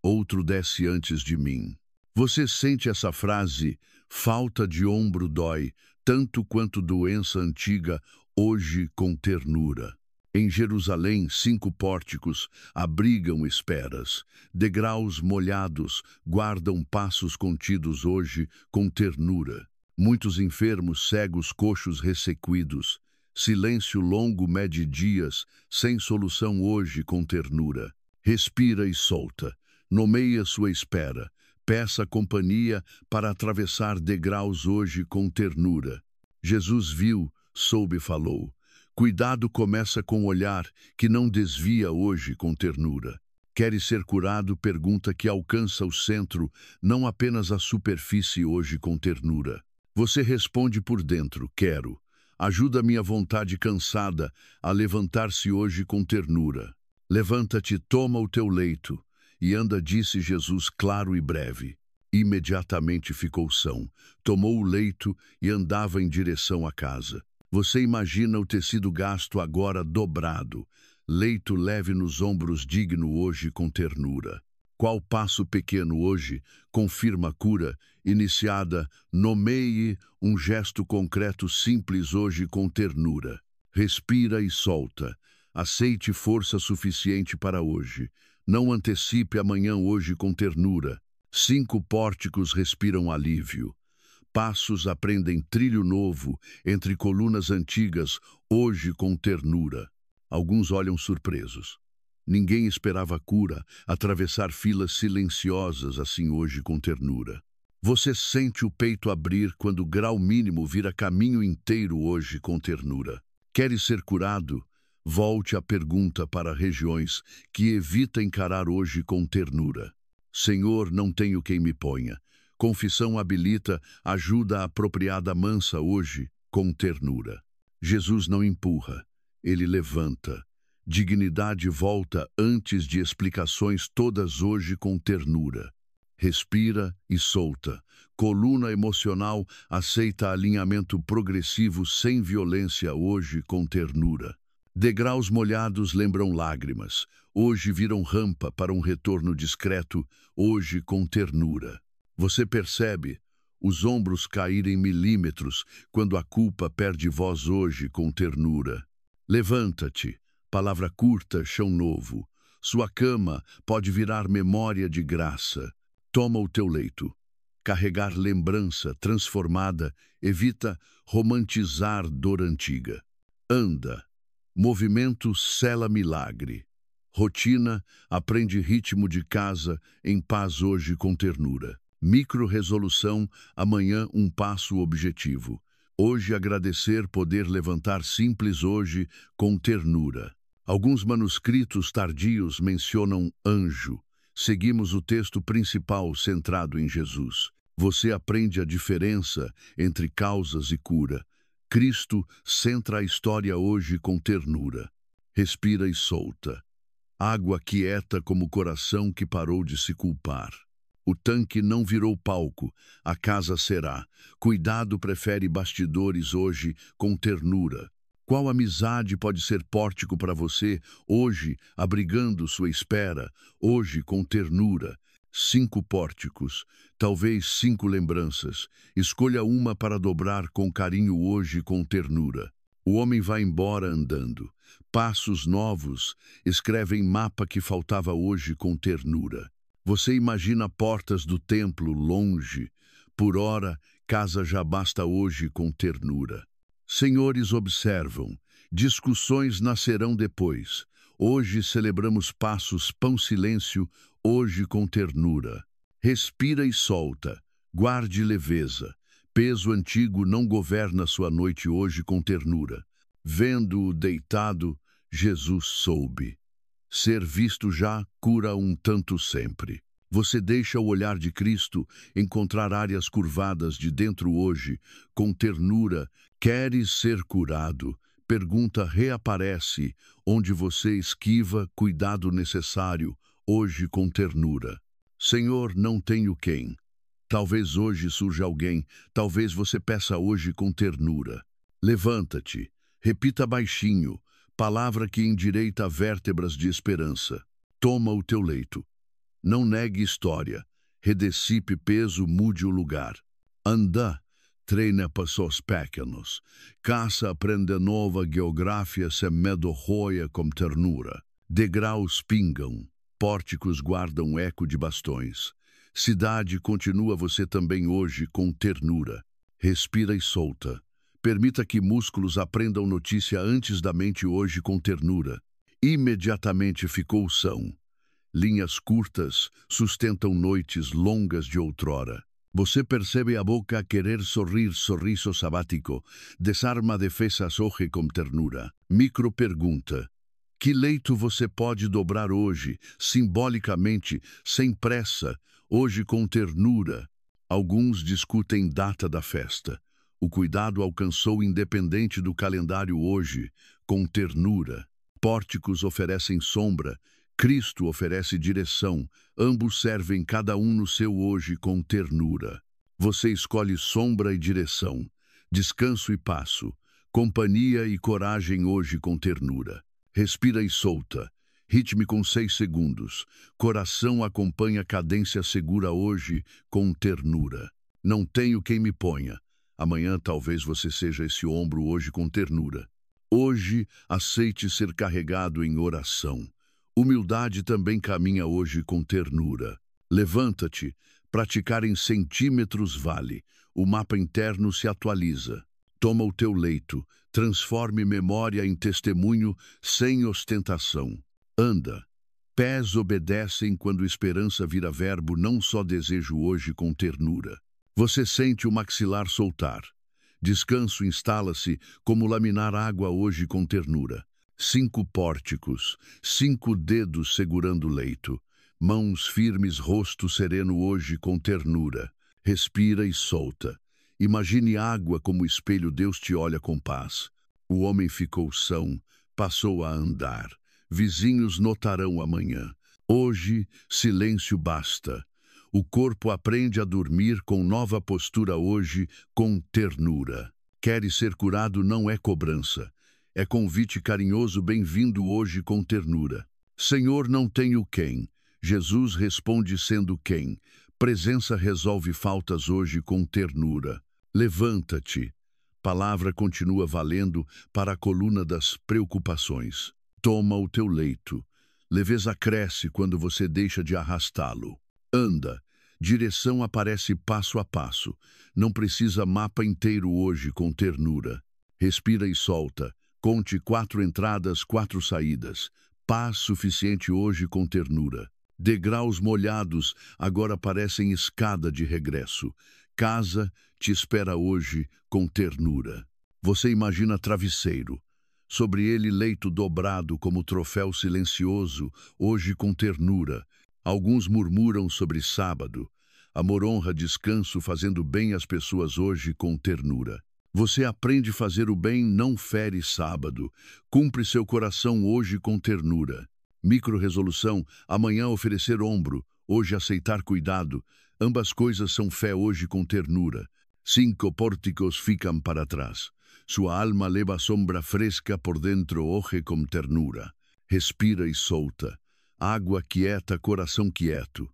Outro desce antes de mim. Você sente essa frase? Falta de ombro dói, tanto quanto doença antiga, hoje com ternura. Em Jerusalém, 5 pórticos abrigam esperas. Degraus molhados guardam passos contidos hoje com ternura. Muitos enfermos, cegos, coxos ressequidos. Silêncio longo mede dias, sem solução hoje com ternura. Respira e solta. Nomeia sua espera. Peça companhia para atravessar degraus hoje com ternura. Jesus viu, soube e falou. Cuidado começa com o olhar que não desvia hoje com ternura. Queres ser curado? Pergunta que alcança o centro, não apenas a superfície hoje com ternura. Você responde por dentro: quero. Ajuda minha vontade cansada a levantar-se hoje com ternura. Levanta-te, toma o teu leito. E anda, disse Jesus claro e breve. Imediatamente ficou são. Tomou o leito e andava em direção à casa. Você imagina o tecido gasto agora dobrado. Leito leve nos ombros, digno hoje com ternura. Qual passo pequeno hoje confirma a cura iniciada? Nomeie um gesto concreto simples hoje com ternura. Respira e solta. Aceite força suficiente para hoje. Não antecipe amanhã hoje com ternura. 5 pórticos respiram alívio. passos aprendem trilho novo entre colunas antigas, hoje com ternura. Alguns olham surpresos. Ninguém esperava a cura, atravessar filas silenciosas assim hoje com ternura. Você sente o peito abrir quando o grau mínimo vira caminho inteiro hoje com ternura. Queres ser curado? Volte a pergunta para regiões que evita encarar hoje com ternura. Senhor, não tenho quem me ponha. Confissão habilita, ajuda apropriada mansa hoje com ternura. Jesus não empurra, ele levanta. Dignidade volta antes de explicações, todas hoje com ternura. Respira e solta. Coluna emocional aceita alinhamento progressivo sem violência hoje com ternura. Degraus molhados lembram lágrimas. Hoje viram rampa para um retorno discreto, hoje com ternura. Você percebe os ombros caírem milímetros quando a culpa perde voz hoje com ternura. Levanta-te. Palavra curta, chão novo. Sua cama pode virar memória de graça. Toma o teu leito. Carregar lembrança transformada evita romantizar dor antiga. Anda. Movimento sela milagre. Rotina aprende ritmo de casa, em paz hoje com ternura. Micro-resolução, amanhã um passo objetivo. Hoje agradecer poder levantar simples hoje com ternura. Alguns manuscritos tardios mencionam anjo. Seguimos o texto principal centrado em Jesus. Você aprende a diferença entre causas e cura. Cristo centra a história hoje com ternura. Respira e solta. Água quieta como o coração que parou de se culpar. O tanque não virou palco, a casa será. Cuidado prefere bastidores hoje com ternura. Qual amizade pode ser pórtico para você, hoje, abrigando sua espera, hoje com ternura? 5 pórticos, talvez 5 lembranças. Escolha uma para dobrar com carinho hoje com ternura. O homem vai embora andando. Passos novos escrevem mapa que faltava hoje com ternura. Você imagina portas do templo longe. Por hora, casa já basta hoje com ternura. Senhores observam, discussões nascerão depois. Hoje celebramos passos, pão silêncio, hoje com ternura. Respira e solta, guarde leveza. Peso antigo não governa sua noite hoje com ternura. Vendo-o deitado, Jesus soube. Ser visto já cura um tanto sempre. Você deixa o olhar de Cristo encontrar áreas curvadas de dentro hoje, com ternura. Queres ser curado? Pergunta reaparece, onde você esquiva cuidado necessário, hoje com ternura. Senhor, não tenho quem. Talvez hoje surja alguém, talvez você peça hoje com ternura. Levanta-te, repita baixinho, palavra que endireita vértebras de esperança. Toma o teu leito. Não negue história, redecipe peso, mude o lugar. Anda, treina passos pequenos. Caça aprende nova geografia sem medo roia com ternura. Degraus pingam, pórticos guardam eco de bastões. Cidade continua você também hoje com ternura. Respira e solta. Permita que músculos aprendam notícia antes da mente hoje com ternura. Imediatamente ficou são. Linhas curtas sustentam noites longas de outrora. Você percebe a boca querer sorrir, sorriso sabático. Desarma defesas hoje com ternura. Micro pergunta. Que leito você pode dobrar hoje, simbolicamente, sem pressa, hoje com ternura? Alguns discutem data da festa. O cuidado alcançou independente do calendário hoje, com ternura. Pórticos oferecem sombra, Cristo oferece direção, ambos servem cada um no seu hoje com ternura. Você escolhe sombra e direção, descanso e passo, companhia e coragem hoje com ternura. Respira e solta, ritme com 6 segundos, coração acompanha cadência segura hoje com ternura. Não tenho quem me ponha, amanhã talvez você seja esse ombro hoje com ternura. Hoje aceite ser carregado em oração. Humildade também caminha hoje com ternura. Levanta-te, praticar em centímetros vale. o mapa interno se atualiza. Toma o teu leito, transforme memória em testemunho sem ostentação. Anda. Pés obedecem quando esperança vira verbo, não só desejo hoje com ternura. Você sente o maxilar soltar. Descanso instala-se como laminar água hoje com ternura. 5 pórticos, 5 dedos segurando o leito. Mãos firmes, rosto sereno hoje com ternura. Respira e solta. Imagine água como espelho, Deus te olha com paz. O homem ficou são, passou a andar. Vizinhos notarão amanhã. Hoje, silêncio basta. O corpo aprende a dormir com nova postura hoje, com ternura. Queres ser curado não é cobrança. É convite carinhoso, bem-vindo hoje com ternura. Senhor, não tenho quem. Jesus responde sendo quem. Presença resolve faltas hoje com ternura. Levanta-te. Palavra continua valendo para a coluna das preocupações. Toma o teu leito. Leveza cresce quando você deixa de arrastá-lo. Anda. Direção aparece passo a passo. Não precisa mapa inteiro hoje com ternura. Respira e solta. Conte 4 entradas, 4 saídas. Paz suficiente hoje com ternura. Degraus molhados agora parecem escada de regresso. Casa te espera hoje com ternura. Você imagina travesseiro. Sobre ele leito dobrado como troféu silencioso, hoje com ternura. Alguns murmuram sobre sábado. Amor, honra, descanso, fazendo bem às pessoas hoje com ternura. Você aprende a fazer o bem, não fere sábado. Cumpre seu coração hoje com ternura. Micro-resolução, amanhã oferecer ombro, hoje aceitar cuidado. Ambas coisas são fé hoje com ternura. 5 pórticos ficam para trás. Sua alma leva sombra fresca por dentro hoje com ternura. Respira e solta. Água quieta, coração quieto.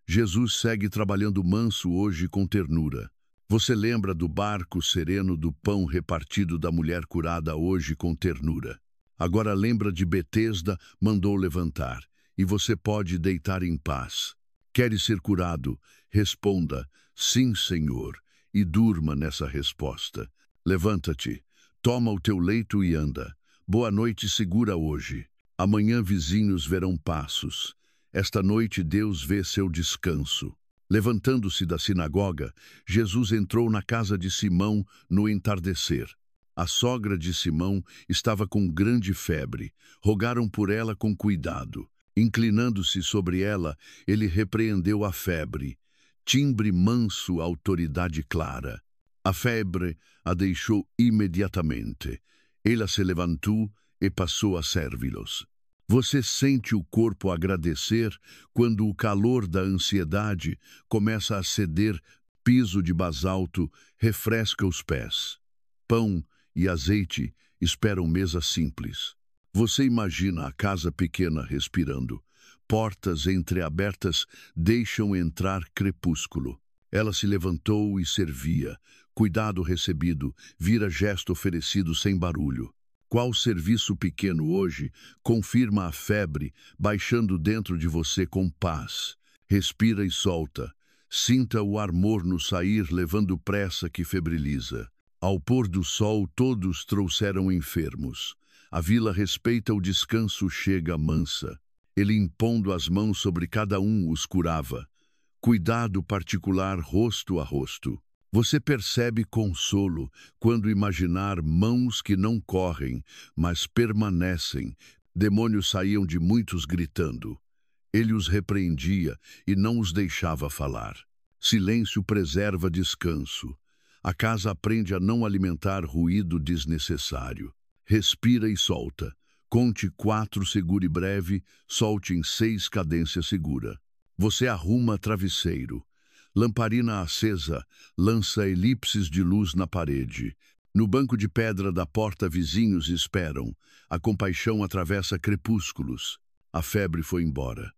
Jesus segue trabalhando manso hoje com ternura. Você lembra do barco sereno, do pão repartido, da mulher curada hoje com ternura. Agora lembra de Betesda, mandou levantar, e você pode deitar em paz. Queres ser curado? Responda, sim, Senhor, e durma nessa resposta. Levanta-te, toma o teu leito e anda. Boa noite segura hoje. Amanhã vizinhos verão passos. Esta noite Deus vê seu descanso. Levantando-se da sinagoga, Jesus entrou na casa de Simão no entardecer. A sogra de Simão estava com grande febre. Rogaram por ela com cuidado. Inclinando-se sobre ela, ele repreendeu a febre. Timbre manso, autoridade clara. A febre a deixou imediatamente. Ela se levantou e passou a servi-los. Você sente o corpo agradecer quando o calor da ansiedade começa a ceder, piso de basalto refresca os pés. Pão e azeite esperam mesa simples. Você imagina a casa pequena respirando. Portas entreabertas deixam entrar crepúsculo. Ela se levantou e servia. Cuidado recebido, vira gesto oferecido sem barulho. Qual serviço pequeno hoje confirma a febre, baixando dentro de você com paz. Respira e solta. Sinta o ar morno sair, levando pressa que febriliza. Ao pôr do sol, todos trouxeram enfermos. A vila respeita o descanso, chega mansa. Ele, impondo as mãos sobre cada um, os curava. Cuidado particular, rosto a rosto. Você percebe consolo quando imaginar mãos que não correm, mas permanecem. Demônios saíam de muitos gritando. Ele os repreendia e não os deixava falar. Silêncio preserva descanso. A casa aprende a não alimentar ruído desnecessário. Respira e solta. Conte 4, segure breve, solte em 6, cadência segura. Você arruma travesseiro. Lamparina acesa, lança elipses de luz na parede. No banco de pedra da porta vizinhos esperam. A compaixão atravessa crepúsculos. A febre foi embora.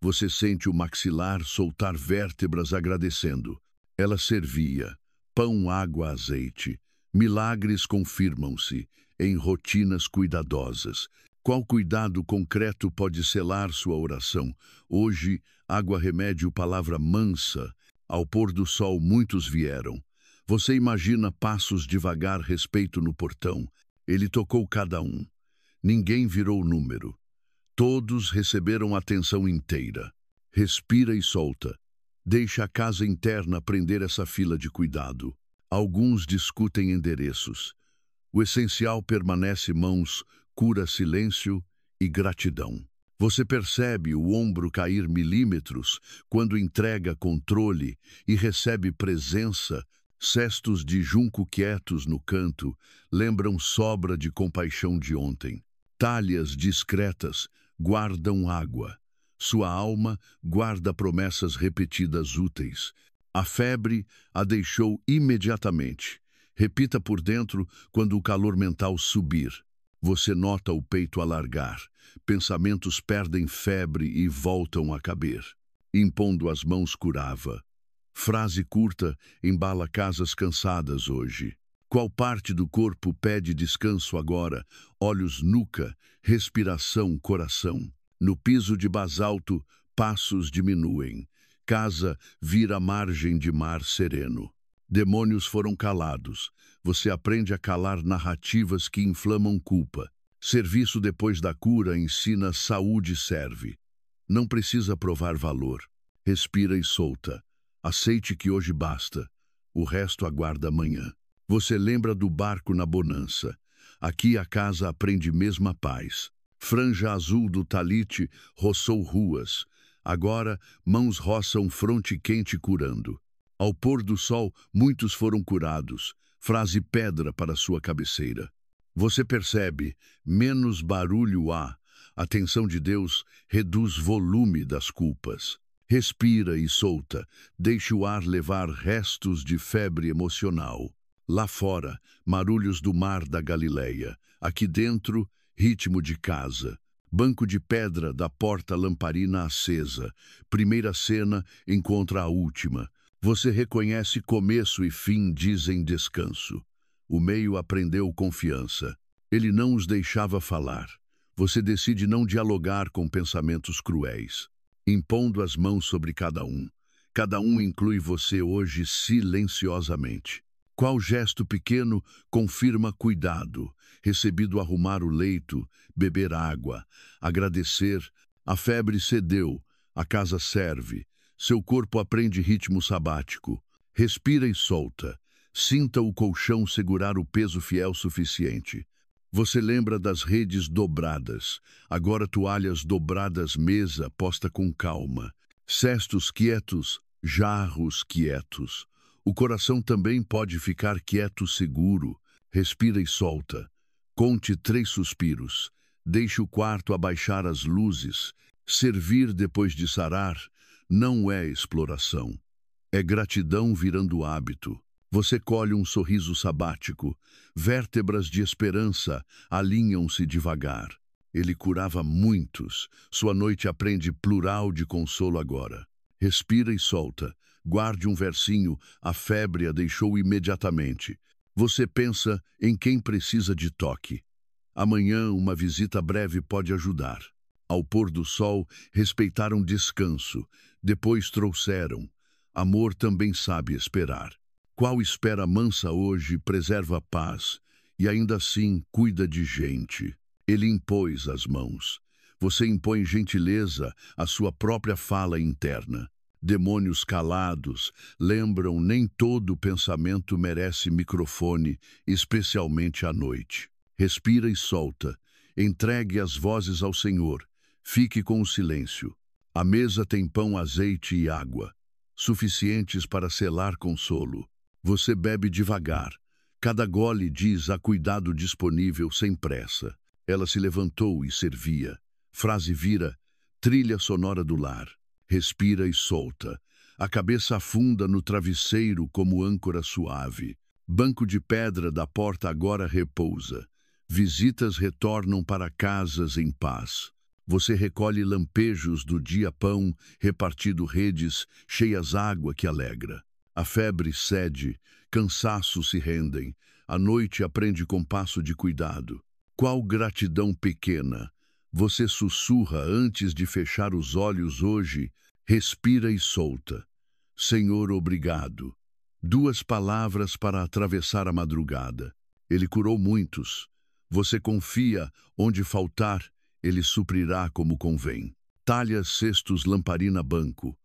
Você sente o maxilar soltar vértebras agradecendo. Ela servia. Pão, água, azeite. Milagres confirmam-se em rotinas cuidadosas. Qual cuidado concreto pode selar sua oração? Hoje, água, remédio, palavra mansa. Ao pôr do sol muitos vieram. Você imagina passos devagar, respeito no portão. Ele tocou cada um. Ninguém virou número. Todos receberam atenção inteira. Respira e solta. Deixa a casa interna prender essa fila de cuidado. Alguns discutem endereços. O essencial permanece mãos, cura, silêncio e gratidão. Você percebe o ombro cair milímetros quando entrega controle e recebe presença. Cestos de junco quietos no canto lembram sobra de compaixão de ontem. Talhas discretas guardam água. Sua alma guarda promessas repetidas úteis. A febre a deixou imediatamente. Repita por dentro quando o calor mental subir. Você nota o peito alargar. Pensamentos perdem febre e voltam a caber. Impondo as mãos curava. Frase curta embala casas cansadas hoje. Qual parte do corpo pede descanso agora? Olhos, nuca, respiração, coração. No piso de basalto, passos diminuem. Casa vira margem de mar sereno. Demônios foram calados. Você aprende a calar narrativas que inflamam culpa. Serviço depois da cura ensina saúde serve. Não precisa provar valor. Respira e solta. Aceite que hoje basta. O resto aguarda amanhã. Você lembra do barco na bonança. Aqui a casa aprende mesma paz. Franja azul do talite roçou ruas. Agora, mãos roçam fronte quente curando. Ao pôr do sol, muitos foram curados. Frase pedra para sua cabeceira. Você percebe, menos barulho há. A atenção de Deus reduz volume das culpas. Respira e solta. Deixe o ar levar restos de febre emocional. Lá fora, marulhos do mar da Galileia. Aqui dentro, ritmo de casa. Banco de pedra da porta lamparina acesa. Primeira cena encontra a última. Você reconhece começo e fim, dizem descanso. O meio aprendeu confiança. Ele não os deixava falar. Você decide não dialogar com pensamentos cruéis. Impondo as mãos sobre cada um. Cada um inclui você hoje silenciosamente. Qual gesto pequeno confirma cuidado? Recebido arrumar o leito, beber água, agradecer. A febre cedeu, a casa serve. Seu corpo aprende ritmo sabático. Respira e solta. Sinta o colchão segurar o peso fiel suficiente. Você lembra das redes dobradas. Agora toalhas dobradas, mesa posta com calma. Cestos quietos, jarros quietos. O coração também pode ficar quieto, seguro. Respira e solta. Conte 3 suspiros. Deixe o quarto abaixar as luzes. Servir depois de sarar não é exploração. É gratidão virando hábito. Você colhe um sorriso sabático. Vértebras de esperança alinham-se devagar. Ele curava muitos. Sua noite aprende plural de consolo agora. Respira e solta. Guarde um versinho. A febre a deixou imediatamente. Você pensa em quem precisa de toque. Amanhã uma visita breve pode ajudar. Ao pôr do sol, respeitaram descanso. Depois trouxeram. Amor também sabe esperar. Qual espera mansa hoje preserva a paz e ainda assim cuida de gente. Ele impôs as mãos. Você impõe gentileza à sua própria fala interna. Demônios calados lembram nem todo pensamento merece microfone, especialmente à noite. Respira e solta. Entregue as vozes ao Senhor. Fique com o silêncio. A mesa tem pão, azeite e água, suficientes para selar consolo. Você bebe devagar. Cada gole diz há cuidado disponível sem pressa. Ela se levantou e servia. Frase vira, trilha sonora do lar. Respira e solta. A cabeça afunda no travesseiro como âncora suave. Banco de pedra da porta agora repousa. Visitas retornam para casas em paz. Você recolhe lampejos do dia-pão, repartido redes, cheias água que alegra. A febre cede, cansaços se rendem, a noite aprende com passo de cuidado. Qual gratidão pequena! Você sussurra antes de fechar os olhos hoje, respira e solta. Senhor, obrigado. 2 palavras para atravessar a madrugada. Ele curou muitos. Você confia, onde faltar, ele suprirá como convém. Talhas, cestos, lamparina, banco.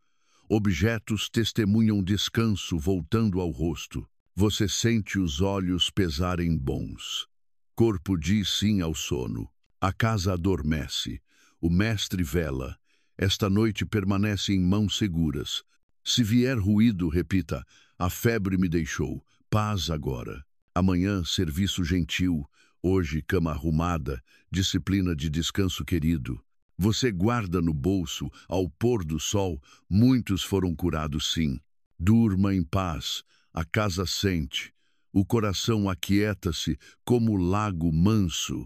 Objetos testemunham descanso voltando ao rosto. Você sente os olhos pesarem bons. Corpo diz sim ao sono. A casa adormece. O mestre vela. Esta noite permanece em mãos seguras. Se vier ruído, repita: a febre me deixou. Paz agora. Amanhã, serviço gentil. Hoje, cama arrumada. Disciplina de descanso querido. Você guarda no bolso, ao pôr do sol, muitos foram curados sim. Durma em paz, a casa sente. O coração aquieta-se como lago manso.